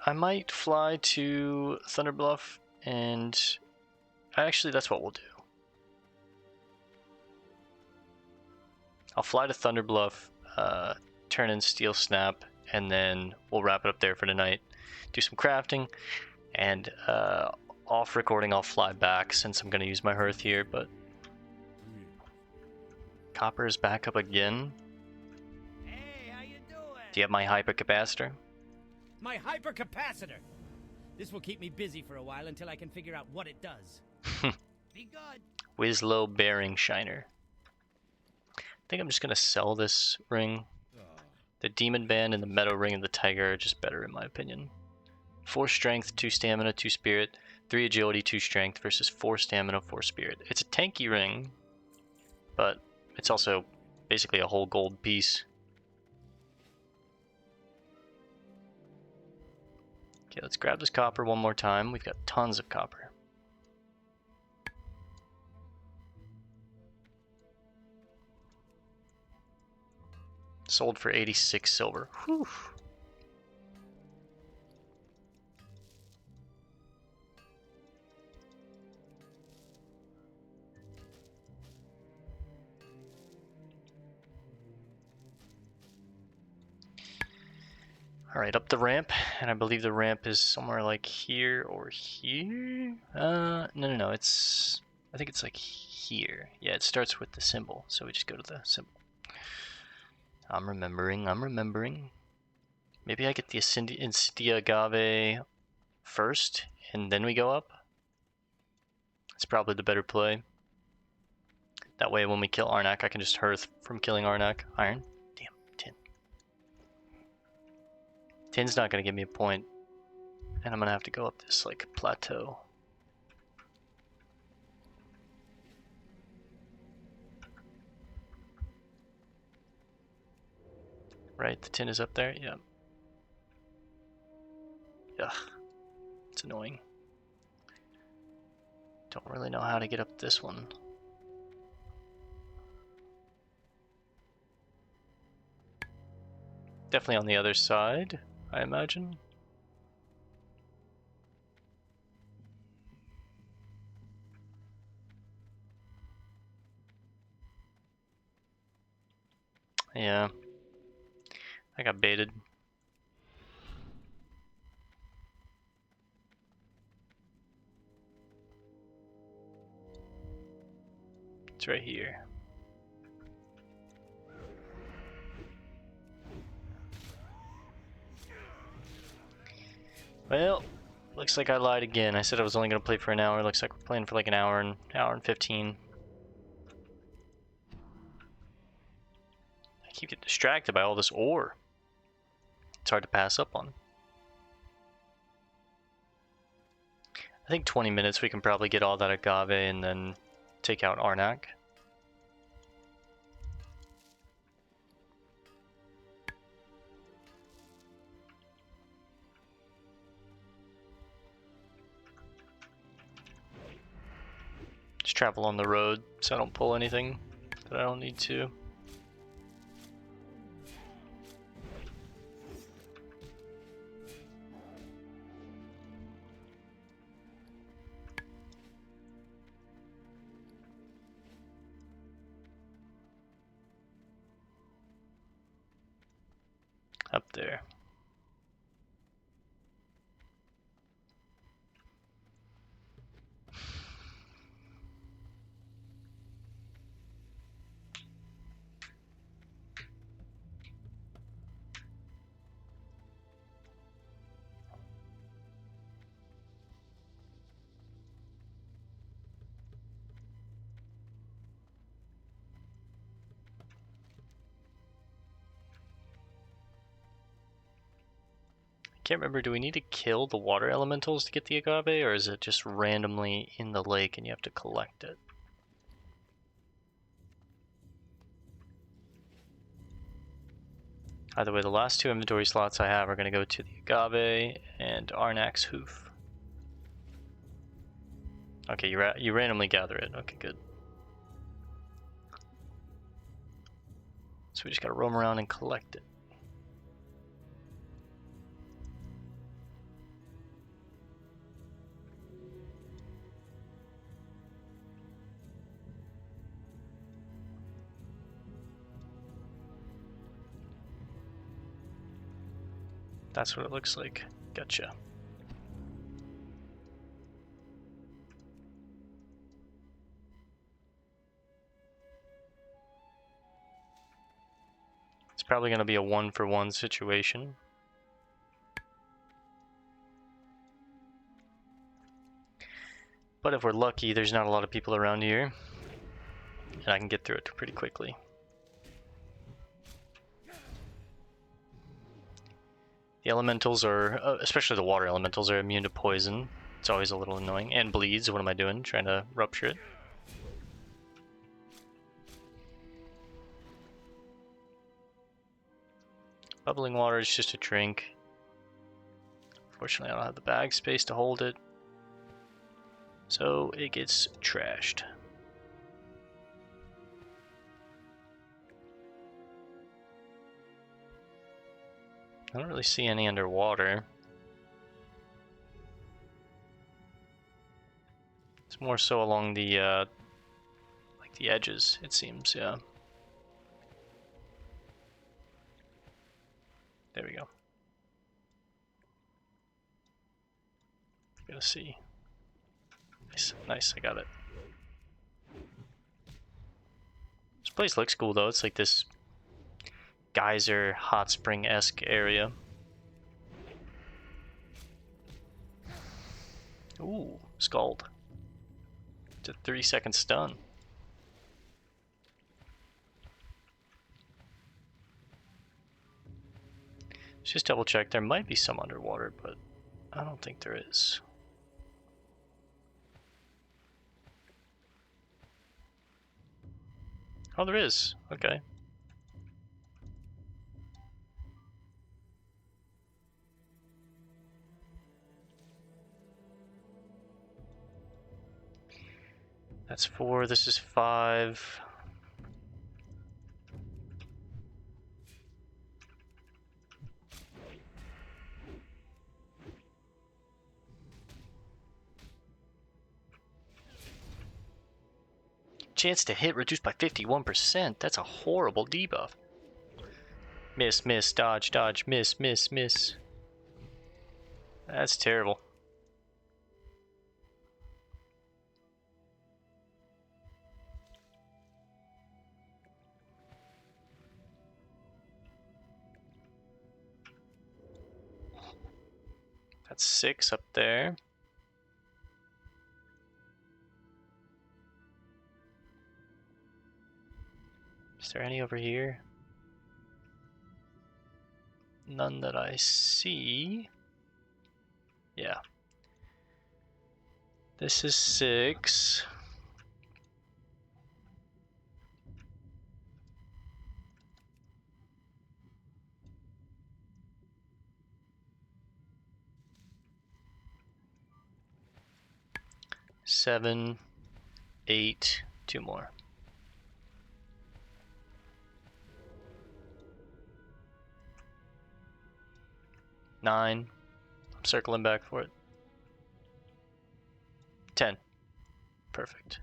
I might fly to Thunderbluff, and actually that's what we'll do. I'll fly to Thunderbluff, turn in Steel Snap, and then we'll wrap it up there for tonight. Do some crafting, and off recording I'll fly back since I'm going to use my Hearth here, but Copper is back up again. Hey, how you doing? Do you have my Hypercapacitor? My hypercapacitor. This will keep me busy for a while until I can figure out what it does. Be good. Wizlo Bearing Shiner. I think I'm just going to sell this ring. The Demon Band and the Meadow Ring of the Tiger are just better in my opinion. 4 Strength, 2 Stamina, 2 Spirit, 3 Agility, 2 Strength versus 4 Stamina, 4 Spirit. It's a tanky ring, but it's also basically a whole gold piece. Okay, let's grab this copper one more time. We've got tons of copper. Sold for 86 silver. Whew. Alright, up the ramp, and I believe the ramp is somewhere like here or here? No, it's... I think it's like here. Yeah, it starts with the symbol, so we just go to the symbol. I'm remembering. Maybe I get the Incendia Agave first, and then we go up? It's probably the better play. That way when we kill Arnak, I can just Hearth from killing Arnak. Iron? Damn, tin. Tin's not going to give me a point, and I'm going to have to go up this, like, plateau. Right, the tin is up there? Yeah. Ugh. It's annoying. Don't really know how to get up this one. Definitely on the other side, I imagine. Yeah. I got baited. It's right here. Well, looks like I lied again. I said I was only going to play for an hour. Looks like we're playing for like an hour and 15. I keep getting distracted by all this ore. It's hard to pass up on. I think 20 minutes we can probably get all that agave and then take out Arnak. Just travel on the road so I don't pull anything that I don't need to. Up there. Can't remember, do we need to kill the water elementals to get the agave, or is it just randomly in the lake and you have to collect it? Either way, the last 2 inventory slots I have are going to go to the agave and Arnak's hoof. Okay, you randomly gather it. Okay, good. So we just gotta roam around and collect it. That's what it looks like. Gotcha. It's probably going to be a 1-for-1 situation. But if we're lucky, there's not a lot of people around here, and I can get through it pretty quickly. The elementals are, especially the water elementals, are immune to poison. It's always a little annoying. And bleeds. What am I doing? Trying to rupture it. Bubbling water is just a drink. Fortunately, I don't have the bag space to hold it. So it gets trashed. I don't really see any underwater. It's more so along the, like the edges, it seems, yeah. There we go. Gotta see. Nice, nice, I got it. This place looks cool though, it's like this geyser hot spring-esque area. Ooh, Scald. It's a 30-second stun. Let's just double check. There might be some underwater, but I don't think there is. Oh, there is. Okay. That's 4, this is 5. Chance to hit reduced by 51%. That's a horrible debuff. Miss, miss, dodge, dodge, miss, miss, miss. That's terrible. That's 6 up there. Is there any over here? None that I see. Yeah. This is 6. Seven, 8, 2 more. 9. I'm circling back for it. 10. Perfect.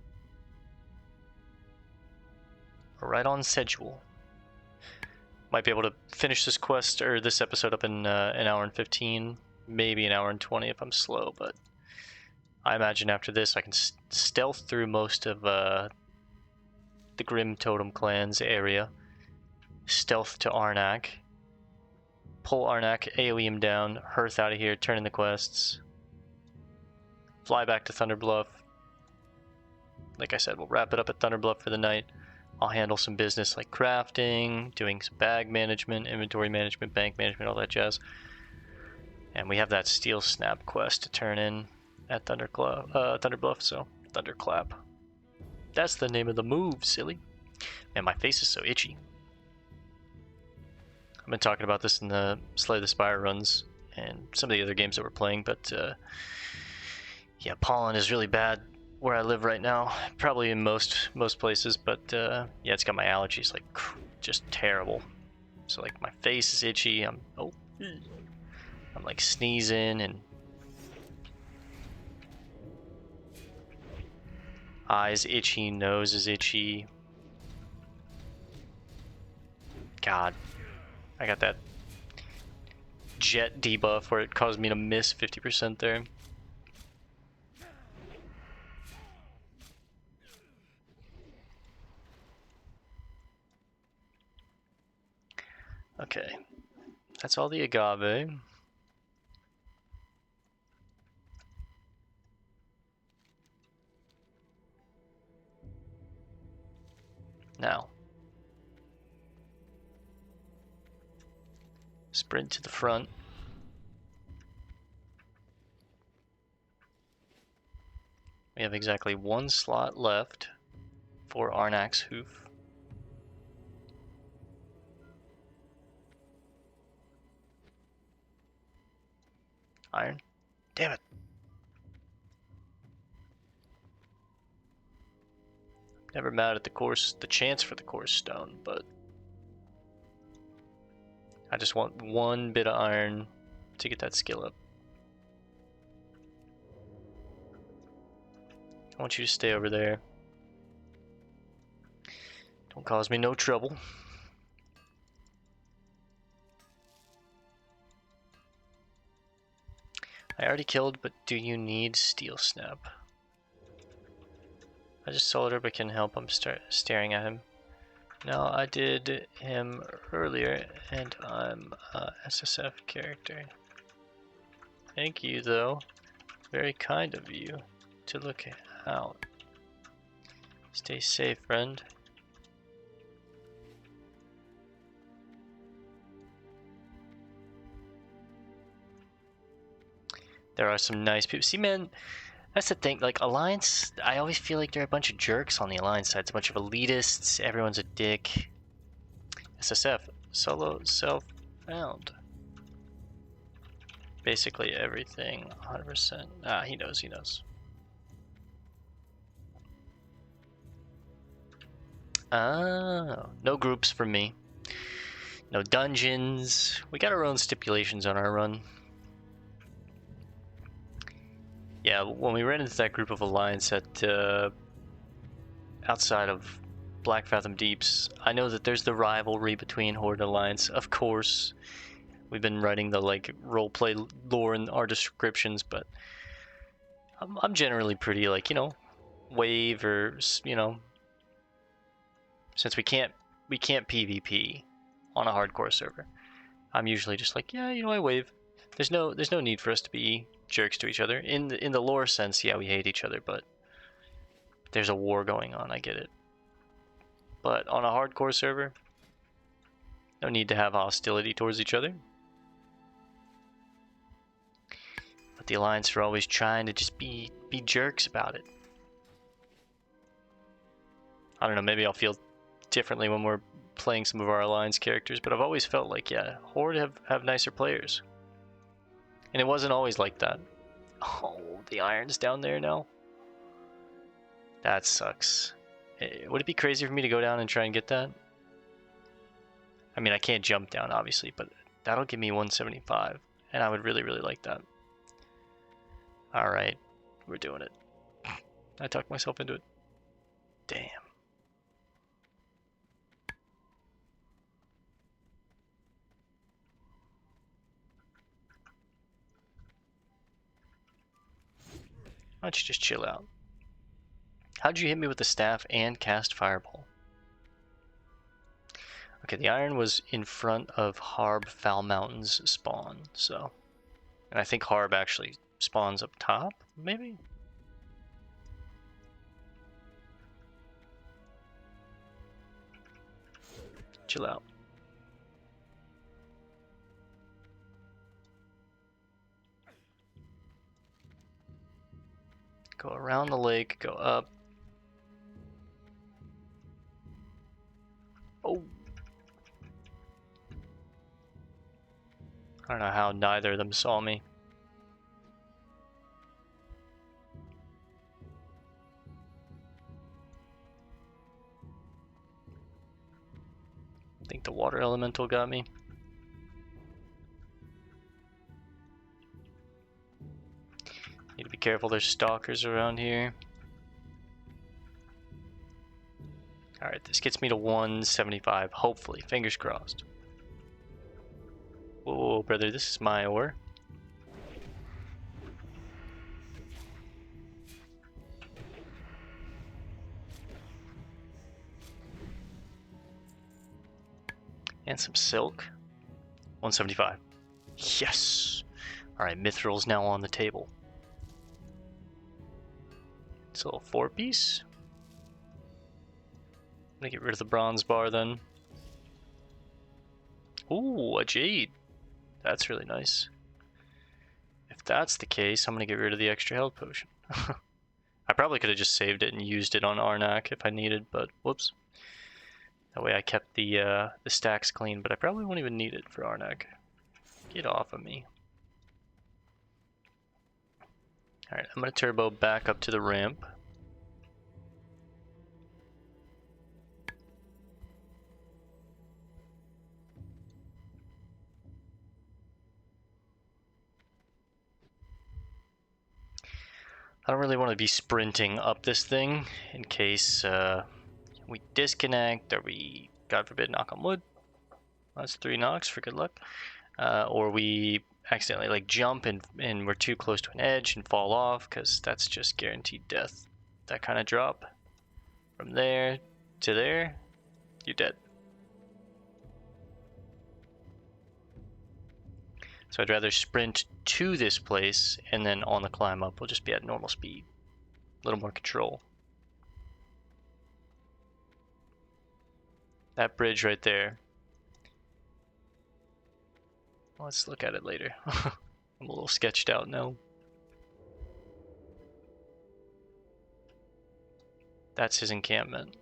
We're right on schedule. Might be able to finish this quest or this episode up in an hour and 15, maybe an hour and 20 if I'm slow, but I imagine after this I can stealth through most of the Grim Totem Clan's area, stealth to Arnak, pull Arnak, AoE him down, hearth out of here, turn in the quests, fly back to Thunderbluff. Like I said, we'll wrap it up at Thunderbluff for the night. I'll handle some business like crafting, doing some bag management, inventory management, bank management, all that jazz. And we have that Steel Snap quest to turn in at Thunderbluff, so Thunderclap. That's the name of the move, silly. Man, my face is so itchy. I've been talking about this in the Slay the Spire runs and some of the other games that we're playing, but yeah, pollen is really bad where I live right now. Probably in most places, but yeah, it's got my allergies like just terrible. So like my face is itchy. I'm like sneezing and eyes itchy, nose is itchy. God, I got that jet debuff where it caused me to miss 50% there. Okay, that's all the agave. Now, sprint to the front. We have exactly one slot left for Arnak's hoof. Iron. Damn it. Never mad at the chance for the course stone, but I just want one bit of iron to get that skill up. I want you to stay over there. Don't cause me no trouble. I already killed, but do you need steel snap? I just sold her, but can help. I'm staring at him. No, I did him earlier, and I'm a SSF character. Thank you, though. Very kind of you to look out. Stay safe, friend. There are some nice people. See, man, that's the thing. Like, Alliance, I always feel like they're a bunch of jerks on the Alliance side. It's a bunch of elitists. Everyone's a dick. SSF, solo self-found. Basically everything, 100%. Ah, he knows, he knows. Oh, no groups for me. No dungeons. We got our own stipulations on our run. Yeah, when we ran into that group of Alliance at outside of Black Fathom Deeps, I know that there's the rivalry between Horde and Alliance. Of course, we've been writing the like roleplay lore in our descriptions, but I'm generally pretty like, you know, wave or, you know, since we can't PvP on a hardcore server, I'm usually just like, yeah, you know, I wave. There's no need for us to be jerks to each other. In the lore sense, yeah, we hate each other, but there's a war going on, I get it. But on a hardcore server, no need to have hostility towards each other. But the Alliance are always trying to just be jerks about it. I don't know, maybe I'll feel differently when we're playing some of our Alliance characters, but I've always felt like, yeah, Horde have nicer players. And it wasn't always like that. Oh, the iron's down there now? That sucks. Would it be crazy for me to go down and try and get that? I mean, I can't jump down, obviously, but that'll give me 175. And I would really, really like that. Alright, we're doing it. I talked myself into it. Damn. Why don't you just chill out? How'd you hit me with the staff and cast fireball? Okay, the iron was in front of Harb Foul Mountain's spawn, so... And I think Harb actually spawns up top, maybe? Chill out. Go around the lake, go up. Oh! I don't know how neither of them saw me. I think the water elemental got me. Need to be careful, there's stalkers around here. Alright, this gets me to 175, hopefully. Fingers crossed. Whoa, brother, this is my ore. And some silk. 175. Yes! Alright, Mithril's now on the table. It's a little 4-piece. I'm gonna get rid of the bronze bar then. Ooh, a jade. That's really nice. If that's the case, I'm gonna get rid of the extra health potion. I probably could have just saved it and used it on Arnak if I needed, but whoops. That way I kept the stacks clean, but I probably won't even need it for Arnak. Get off of me. Alright, I'm gonna turbo back up to the ramp. I don't really want to be sprinting up this thing in case we disconnect or we, God forbid, knock on wood. That's 3 knocks for good luck. Or we accidentally like jump and we're too close to an edge and fall off, because that's just guaranteed death. That kind of drop. From there to there, you're dead. So I'd rather sprint to this place, and then on the climb up, we'll just be at normal speed. A little more control. That bridge right there. Let's look at it later. I'm a little sketched out now. That's his encampment.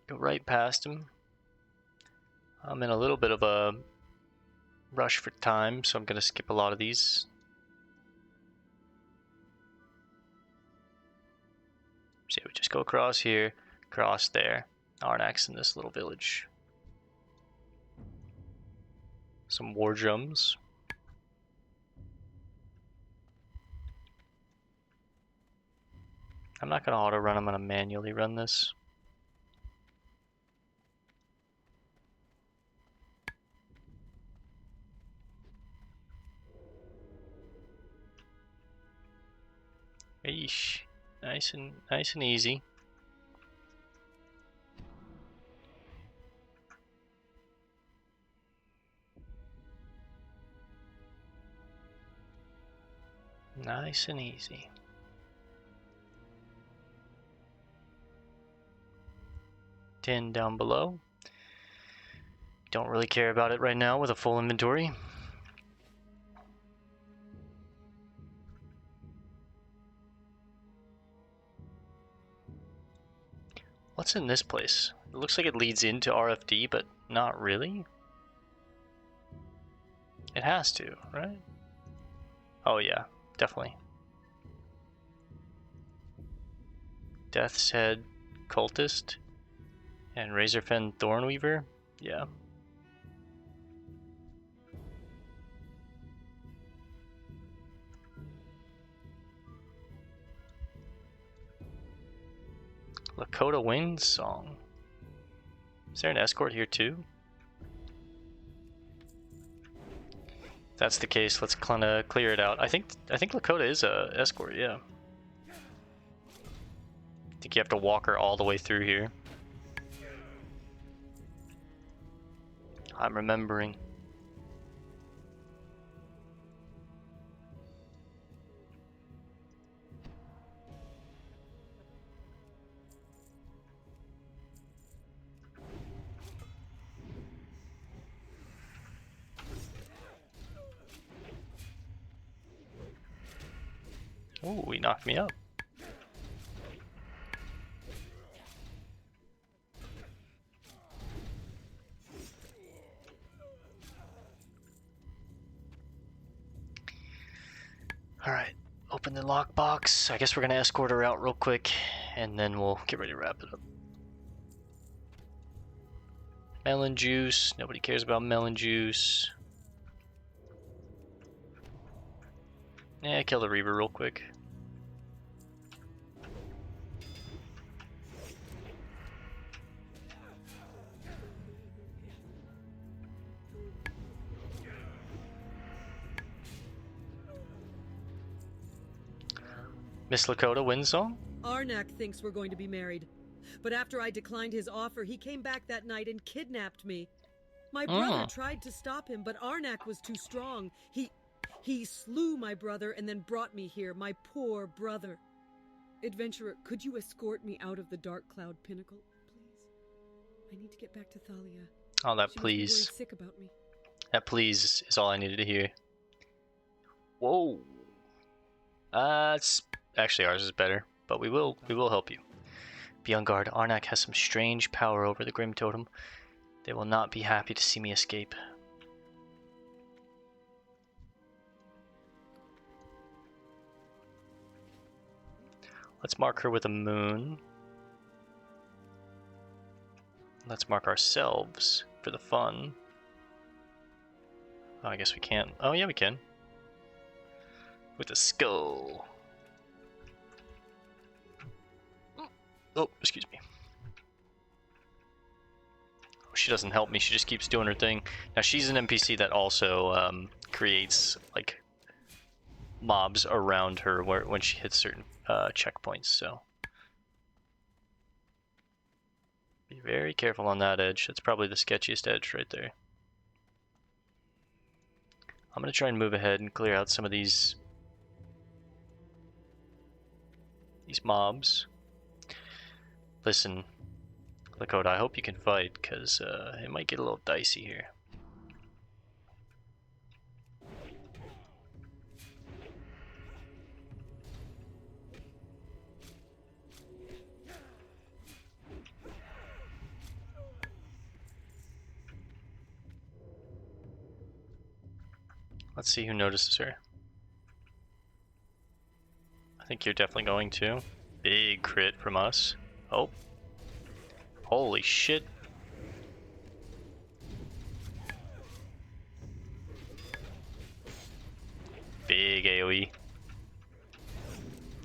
Go right past him. I'm in a little bit of a rush for time, so I'm going to skip a lot of these. So we just go across here, across there. Arnak's in this little village. Some war drums. I'm not going to auto run, I'm going to manually run this. Eesh. Nice and easy. Nice and easy. Tin down below. Don't really care about it right now with a full inventory. What's in this place? It looks like it leads into RFD, but not really. It has to, right? Oh yeah, definitely. Death's Head Cultist and Razorfen Thornweaver. Yeah. Lakota Windsong. Is there an escort here too? If that's the case, let's kind of clear it out. I think Lakota is a escort, yeah. I think you have to walk her all the way through here. I'm remembering. Oh, he knocked me up. Alright, open the lockbox. I guess we're gonna escort her out real quick, and then we'll get ready to wrap it up. Melon juice. Nobody cares about melon juice. Yeah, kill the Reaver real quick. Miss Lakota Windsong? Arnak thinks we're going to be married. But after I declined his offer, he came back that night and kidnapped me. My brother tried to stop him, but Arnak was too strong. He slew my brother and then brought me here, my poor brother. Adventurer, could you escort me out of the Dark Cloud Pinnacle, please? I need to get back to Thalia. Oh, that She please. must be worried sick about me. That please is all I needed to hear. Whoa. Actually ours is better, but we will help you. Be on guard. Arnak has some strange power over the Grim Totem. They will not be happy to see me escape. Let's mark her with a moon. Let's mark ourselves for the fun. Oh, I guess we can't. Oh, yeah, we can. With a skull. Oh, excuse me. Oh, she doesn't help me. She just keeps doing her thing. Now, she's an NPC that also creates, like, mobs around her when she hits certain checkpoints, so be very careful on that edge. That's probably the sketchiest edge right there. I'm gonna try and move ahead and clear out some of these mobs. Listen, Lakota, I hope you can fight, because it might get a little dicey here. Let's see who notices her. I think you're definitely going to. Big crit from us. Oh. Holy shit. Big AoE.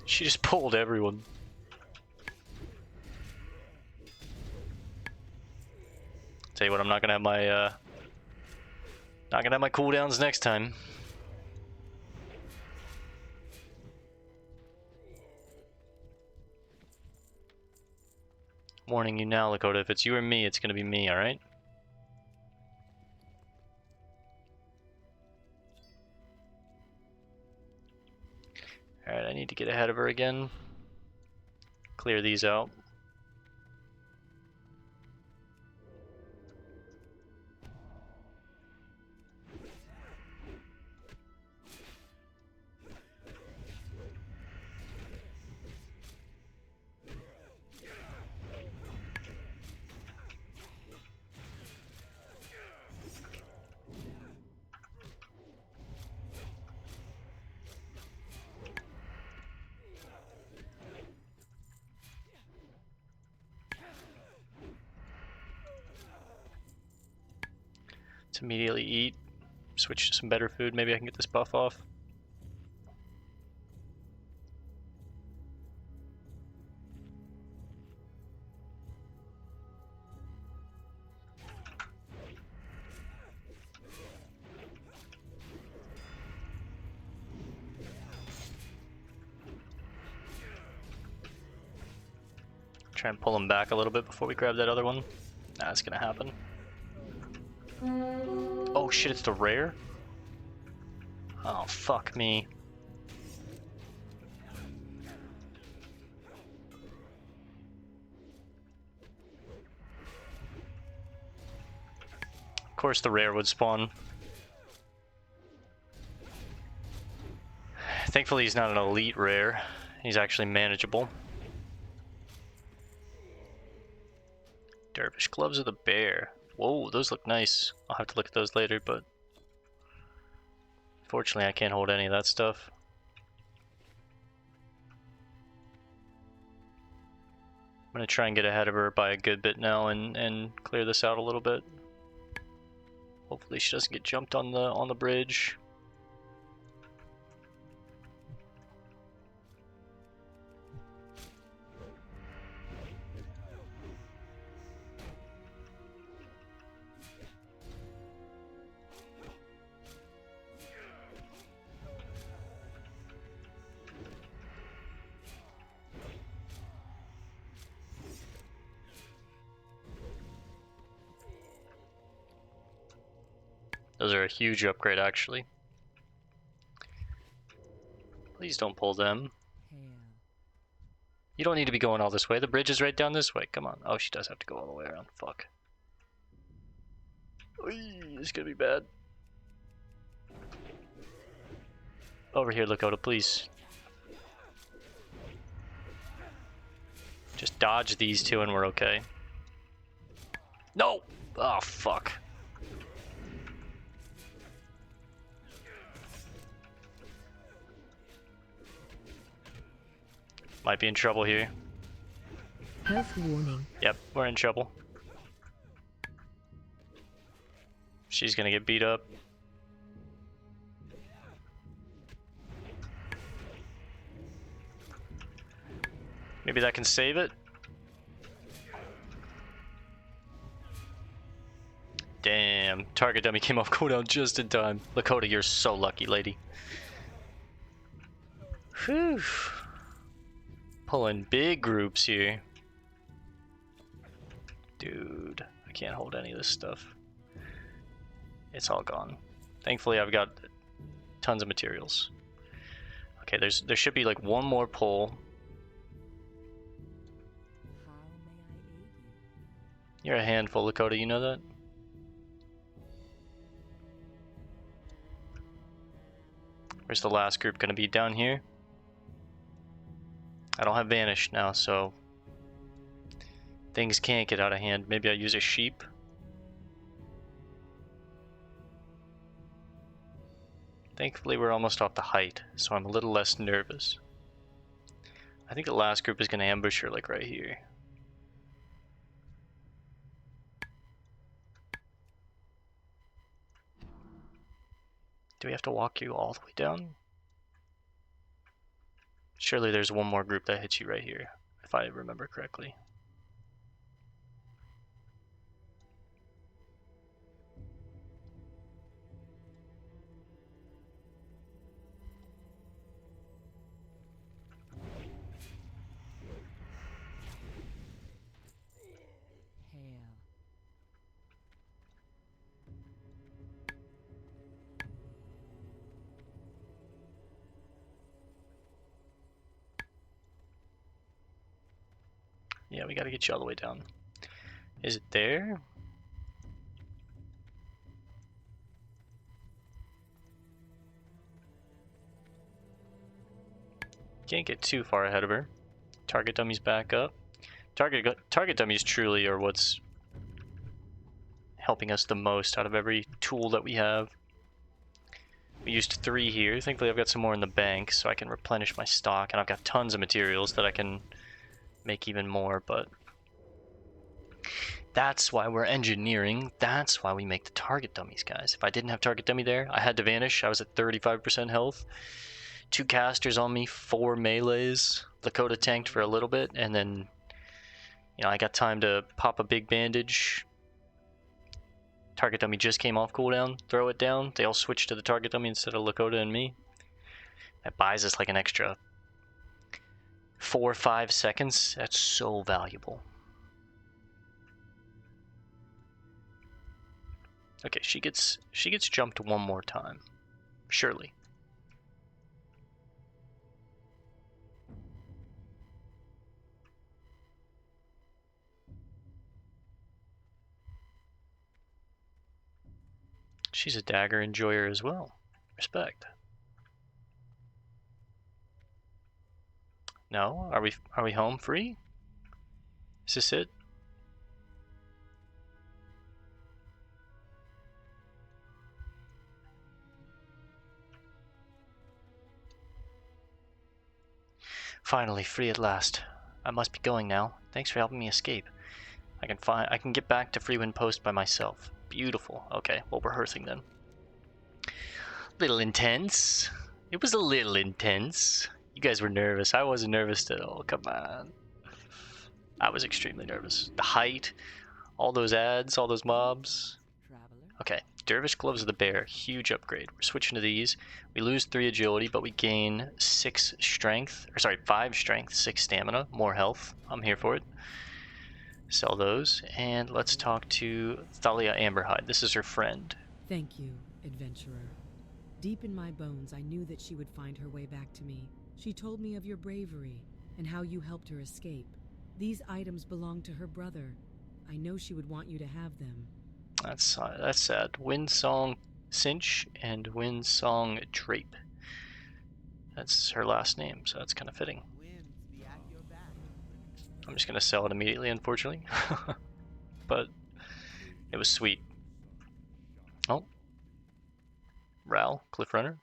She just pulled everyone. Tell you what, I'm not gonna have my cooldowns next time. Warning you now, Lakota, if it's you or me, it's gonna be me, alright? Alright, I need to get ahead of her again. Clear these out. Let's immediately eat. Switch to some better food. Maybe I can get this buff off. Try and pull him back a little bit before we grab that other one. Nah, that's gonna happen. Oh shit, it's the rare? Oh, fuck me. Of course the rare would spawn. Thankfully he's not an elite rare. He's actually manageable. Dervish Gloves of the Bear. Whoa, those look nice. I'll have to look at those later, but fortunately I can't hold any of that stuff. gonna try and get ahead of her by a good bit now and clear this out a little bit. Hopefully she doesn't get jumped on the bridge. Those are a huge upgrade, actually. Please don't pull them. You don't need to be going all this way. The bridge is right down this way. Come on. Oh, she does have to go all the way around. Fuck. Oy, it's gonna be bad. Over here, Lakota, please. Just dodge these two and we're okay. No! Oh, fuck. Might be in trouble here. Health warning. Yep, we're in trouble. She's gonna get beat up. Maybe that can save it? Damn, target dummy came off cooldown just in time. Lakota, you're so lucky, lady. Whew. Pulling big groups here. Dude, I can't hold any of this stuff. It's all gone. Thankfully, I've got tons of materials. Okay, there should be like one more pull. You're a handful, Lakota, you know that? Where's the last group gonna be? Down here? I don't have Vanish now, so things can't get out of hand. Maybe I use a sheep. Thankfully, we're almost off the height, so I'm a little less nervous. I think the last group is going to ambush her, like right here. Do we have to walk you all the way down? Surely there's one more group that hits you right here, if I remember correctly. Yeah, we gotta get you all the way down. Is it there? Can't get too far ahead of her. Target dummies back up. Target dummies truly are what's helping us the most out of every tool that we have. We used 3 here. Thankfully I've got some more in the bank so I can replenish my stock, and I've got tons of materials that I can make even more, but that's why we're engineering. That's why we make the target dummies, guys. If I didn't have target dummy there, I had to vanish. I was at 35% health. 2 casters on me, 4 melees. Lakota tanked for a little bit, and then, you know, I got time to pop a big bandage. Target dummy just came off cooldown. Throw it down. They all switched to the target dummy instead of Lakota and me. That buys us like an extra 4 or 5 seconds. That's so valuable. Okay, she gets jumped one more time. Surely. She's a dagger enjoyer as well. Respect. No? Are we home free? Is this it? Finally, free at last. I must be going now. Thanks for helping me escape. I can get back to Freewind Post by myself. Beautiful. Okay, well, we're hearthing then. Little intense. It was a little intense. You guys were nervous. I wasn't nervous at all. Come on. I was extremely nervous. The height, all those ads, all those mobs. Okay, Dervish Gloves of the Bear, huge upgrade. We're switching to these. We lose 3 agility, but we gain 6 strength, or sorry, 5 strength, 6 stamina, more health. I'm here for it. Sell those, and let's talk to Thalia Amberhide. This is her friend. Thank you, adventurer. Deep in my bones, I knew that she would find her way back to me. She told me of your bravery and how you helped her escape. These items belong to her brother. I know she would want you to have them. That's sad. Windsong Cinch and Windsong Drape. That's her last name, so that's kind of fitting. I'm just going to sell it immediately, unfortunately. But it was sweet. Oh. Ral, Cliff Runner.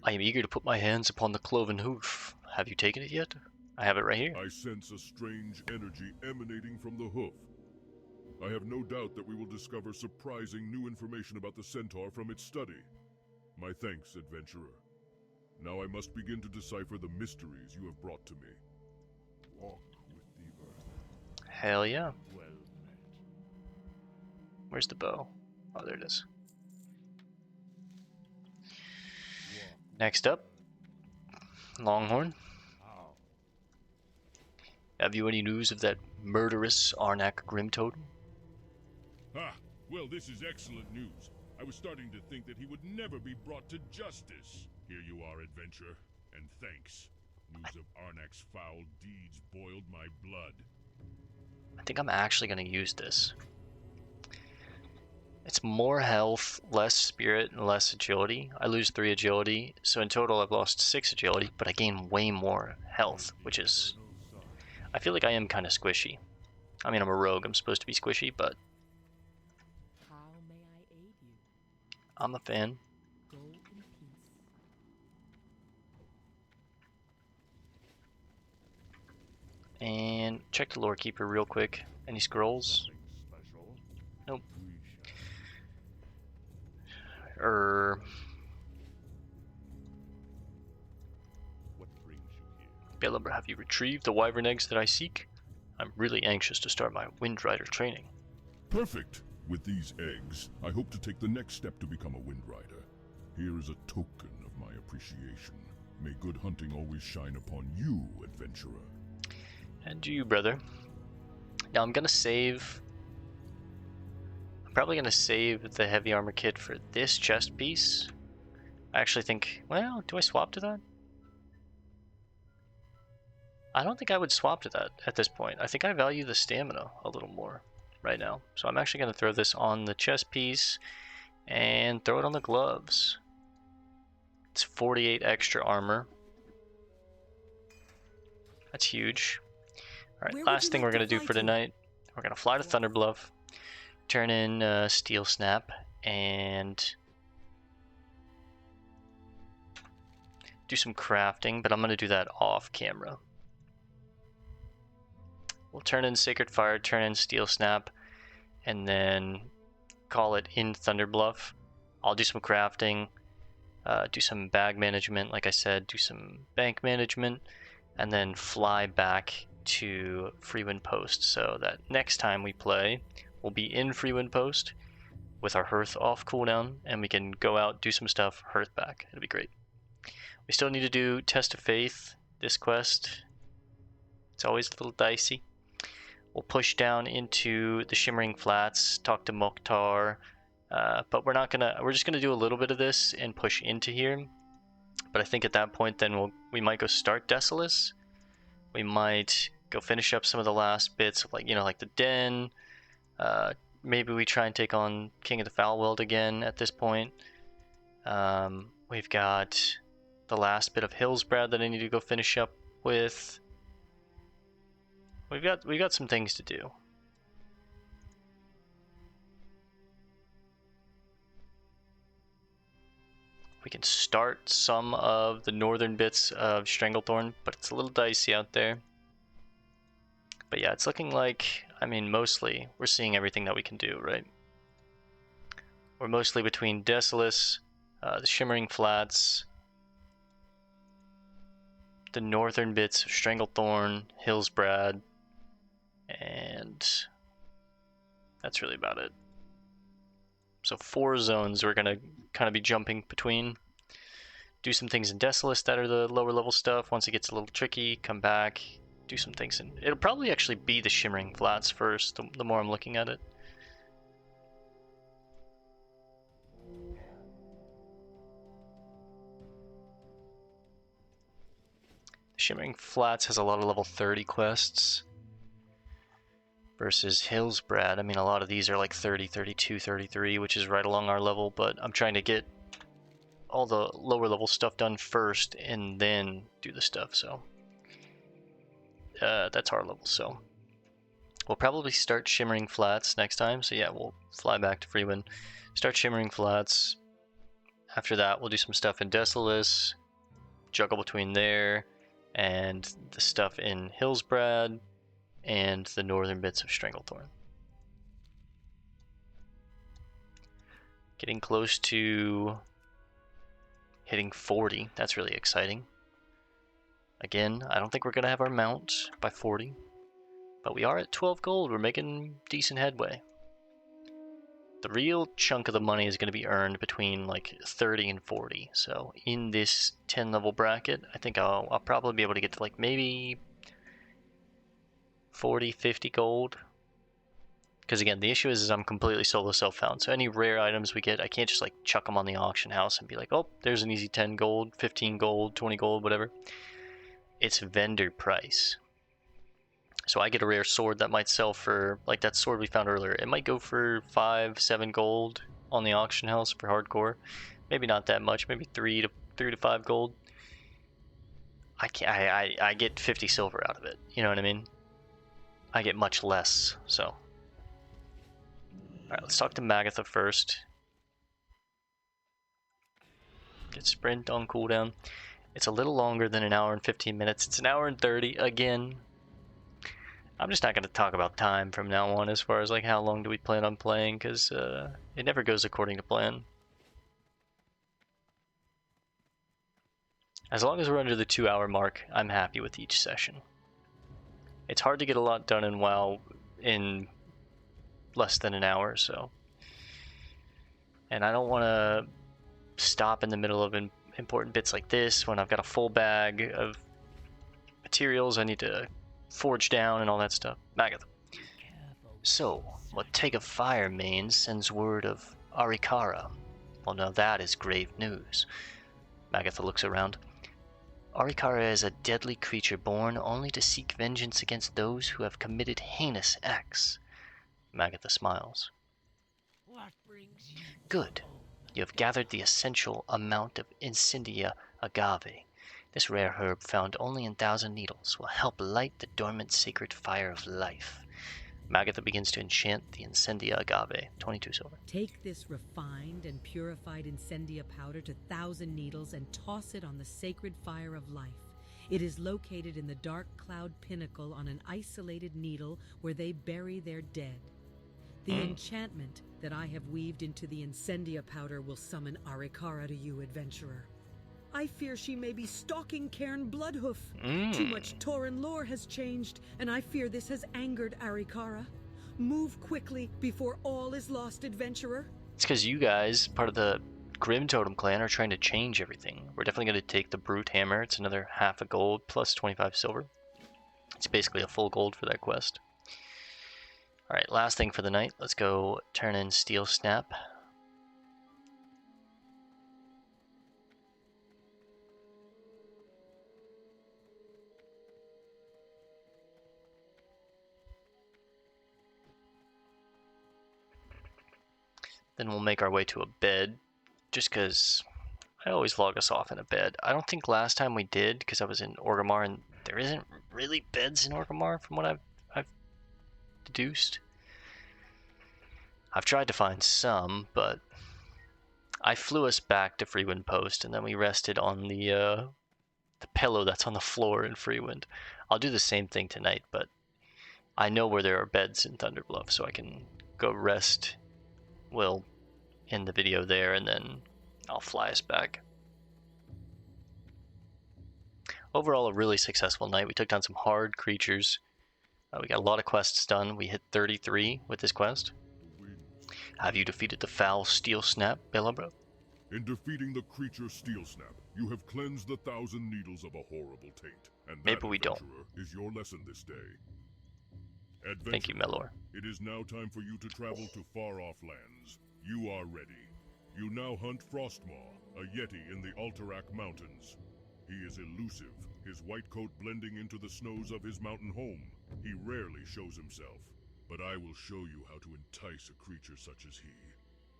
I am eager to put my hands upon the cloven hoof. Have you taken it yet? I have it right here. I sense a strange energy emanating from the hoof. I have no doubt that we will discover surprising new information about the centaur from its study. My thanks, adventurer. Now I must begin to decipher the mysteries you have brought to me. Walk with the earth. Hell yeah. Well met. Where's the bow? Oh, there it is. Next up, Longhorn. Have you any news of that murderous Arnak Grimtoad? Ah, well, this is excellent news. I was starting to think that he would never be brought to justice. Here you are, adventurer, and thanks. News of Arnak's foul deeds boiled my blood. I think I'm actually going to use this. It's more health, less spirit, and less agility. I lose 3 agility, so in total I've lost 6 agility, but I gain way more health, which is... I feel like I am kind of squishy. I mean, I'm a rogue, I'm supposed to be squishy, but... How may I aid you? I'm a fan. Go in peace. And check the lore keeper real quick. Any scrolls? Nope. What brings you here? Bellabra, have you retrieved the wyvern eggs that I seek? I'm really anxious to start my Wind Rider training. Perfect! With these eggs, I hope to take the next step to become a Wind Rider. Here is a token of my appreciation. May good hunting always shine upon you, adventurer. And you, brother. Now I'm gonna save... I'm probably gonna save the heavy armor kit for this chest piece. I actually think... Well, do I swap to that? I don't think I would swap to that at this point. I think I value the stamina a little more right now. So I'm actually going to throw this on the chest piece and throw it on the gloves. It's 48 extra armor. That's huge. Alright, last thing we're going to do for tonight. We're going to fly to Thunderbluff, turn in Steel Snap, and do some crafting, but I'm going to do that off camera. We'll turn in Sacred Fire, turn in Steel Snap, and then call it in Thunderbluff. I'll do some crafting, do some bag management, like I said, do some bank management, and then fly back to Freewind Post, so that next time we play, we'll be in Freewind Post with our hearth off cooldown, and we can go out, do some stuff, hearth back. It'll be great. We still need to do Test of Faith, this quest. It's always a little dicey. We'll push down into the Shimmering Flats, talk to Mokhtar, but we're just gonna do a little bit of this and push into here. But I think at that point then we might go start Desolace. We might go finish up some of the last bits of like the den. Maybe we try and take on King of the Foul World again at this point. We've got the last bit of Hillsbrad that I need to go finish up with. We've got some things to do. We can start some of the northern bits of Stranglethorn, but it's a little dicey out there. But yeah, it's looking like, I mean, mostly we're seeing everything that we can do, right? We're mostly between Desolace, the Shimmering Flats, the northern bits of Stranglethorn, Hillsbrad, and that's really about it. So 4 zones we're gonna kind of be jumping between. Do some things in Desolace that are the lower level stuff. Once it gets a little tricky, come back, do some things in... It'll probably actually be the Shimmering Flats first, the more I'm looking at it. Shimmering Flats has a lot of level 30 quests. Versus Hillsbrad, I mean, a lot of these are like 30, 32, 33, which is right along our level, but I'm trying to get all the lower level stuff done first and then do the stuff, so that's our level. So we'll probably start Shimmering Flats next time, so yeah, we'll fly back to Freewind, start Shimmering Flats. After that, we'll do some stuff in Desolace, juggle between there and the stuff in Hillsbrad and the northern bits of Stranglethorn. Getting close to hitting 40, that's really exciting. Again, I don't think we're going to have our mount by 40, but we are at 12 gold, we're making decent headway. The real chunk of the money is going to be earned between like 30 and 40, so in this 10 level bracket, I think I'll probably be able to get to like maybe 40, 50 gold. Because again, the issue is I'm completely solo self-found. So any rare items we get, I can't just like chuck them on the auction house and be like, oh, there's an easy 10 gold, 15 gold, 20 gold, whatever. It's vendor price. So I get a rare sword that might sell for, like that sword we found earlier, it might go for 5, 7 gold on the auction house for hardcore. Maybe not that much, maybe 3 to 5 gold. I get 50 silver out of it, you know what I mean? I get much less, so. Alright, let's talk to Magatha first. Get sprint on cooldown. It's a little longer than an hour and 15 minutes. It's an hour and 30 again. I'm just not going to talk about time from now on as far as like how long do we plan on playing, because it never goes according to plan. As long as we're under the 2-hour mark, I'm happy with each session. It's hard to get a lot done in WoW in less than an hour, so. And I don't want to stop in the middle of important bits like this when I've got a full bag of materials I need to forge down and all that stuff. Magatha. So, Motega Firemane sends word of Arikara. Well, now that is grave news. Magatha looks around. Arikara is a deadly creature born only to seek vengeance against those who have committed heinous acts. Magatha smiles. What brings you? Good. You have gathered the essential amount of Incendia agave. This rare herb found only in Thousand Needles will help light the dormant sacred fire of life. Magatha begins to enchant the Incendia agave. 22 silver. Take this refined and purified incendia powder to Thousand Needles and toss it on the sacred fire of life. It is located in the dark cloud pinnacle on an isolated needle where they bury their dead. The enchantment that I have weaved into the incendia powder will summon Arikara to you, adventurer. I fear she may be stalking Cairn Bloodhoof. Too much tauren lore has changed, and I fear this has angered Arikara. Move quickly before all is lost, adventurer. It's because you guys, part of the Grim Totem clan, are trying to change everything. We're definitely going to take the Brute Hammer. It's another half a gold plus 25 silver. It's basically a full gold for that quest. Alright, last thing for the night. Let's go turn in Steel Snap. Then we'll make our way to a bed, just because I always log us off in a bed. I don't think last time we did, because I was in Orgrimmar, and there isn't really beds in Orgrimmar from what I've deduced. I've tried to find some, but I flew us back to Freewind Post, and then we rested on the pillow that's on the floor in Freewind. I'll do the same thing tonight, but I know where there are beds in Thunderbluff, so I can go rest. We'll end the video there, and then I'll fly us back. Overall, a really successful night. We took down some hard creatures. We got a lot of quests done. We hit 33 with this quest. Have you defeated the foul Steel Snap, Bellabro? In defeating the creature Steel Snap, you have cleansed the 1,000 needles of a horrible taint. And that, maybe we don't. Is your lesson this day. Thank you, Melor. It is now time for you to travel to far-off lands. You are ready. You now hunt Frostmaw, a yeti in the Alterac Mountains. He is elusive, his white coat blending into the snows of his mountain home. He rarely shows himself, but I will show you how to entice a creature such as he.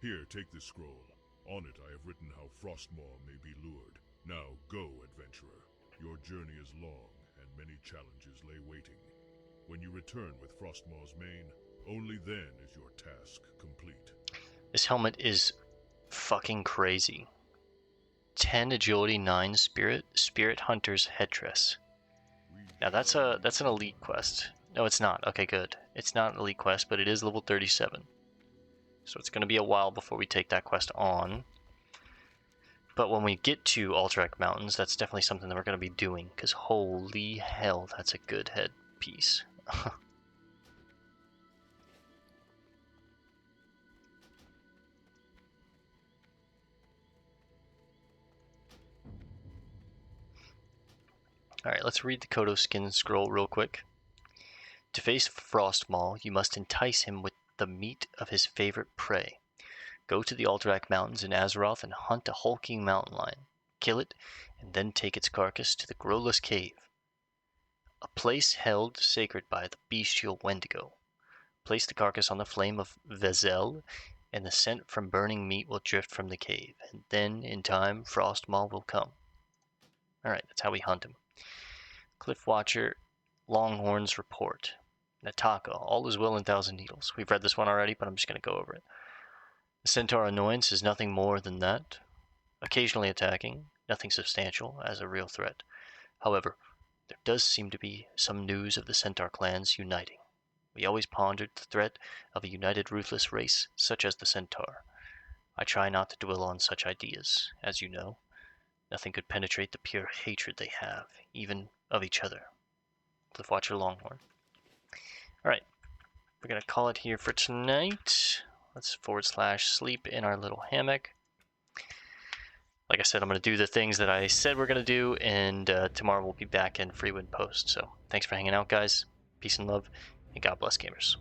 Here, take this scroll. On it I have written how Frostmaw may be lured. Now go, adventurer. Your journey is long, and many challenges lay waiting. When you return with Frostmaw's mane, only then is your task complete. This helmet is fucking crazy. 10 agility, 9 spirit hunter's headdress. Now that's an elite quest. No, it's not. Okay, good. It's not an elite quest, but it is level 37. So it's going to be a while before we take that quest on. But when we get to Alterac Mountains, that's definitely something that we're going to be doing, because holy hell, that's a good headpiece. Alright, let's read the Kodo Skin Scroll real quick. To face Frostmaw, you must entice him with the meat of his favorite prey. Go to the Alterac Mountains in Azeroth and hunt a hulking mountain lion. Kill it, and then take its carcass to the Growless Cave, a place held sacred by the bestial Wendigo. Place the carcass on the flame of Vezel, and the scent from burning meat will drift from the cave, and then, in time, Frostmaw will come. Alright, that's how we hunt him. Cliff Watcher, Longhorn's Report. Nataka, all is well in Thousand Needles. We've read this one already, but I'm just going to go over it. The Centaur Annoyance is nothing more than that. Occasionally attacking, nothing substantial as a real threat. However, there does seem to be some news of the Centaur clans uniting. We always pondered the threat of a united ruthless race such as the Centaur. I try not to dwell on such ideas, as you know. Nothing could penetrate the pure hatred they have, even of each other. Cliffwatcher Longhorn. Alright, we're going to call it here for tonight. Let's / sleep in our little hammock. Like I said, I'm going to do the things that I said we're going to do, and tomorrow we'll be back in Freewind Post. So thanks for hanging out, guys. Peace and love, and God bless, gamers.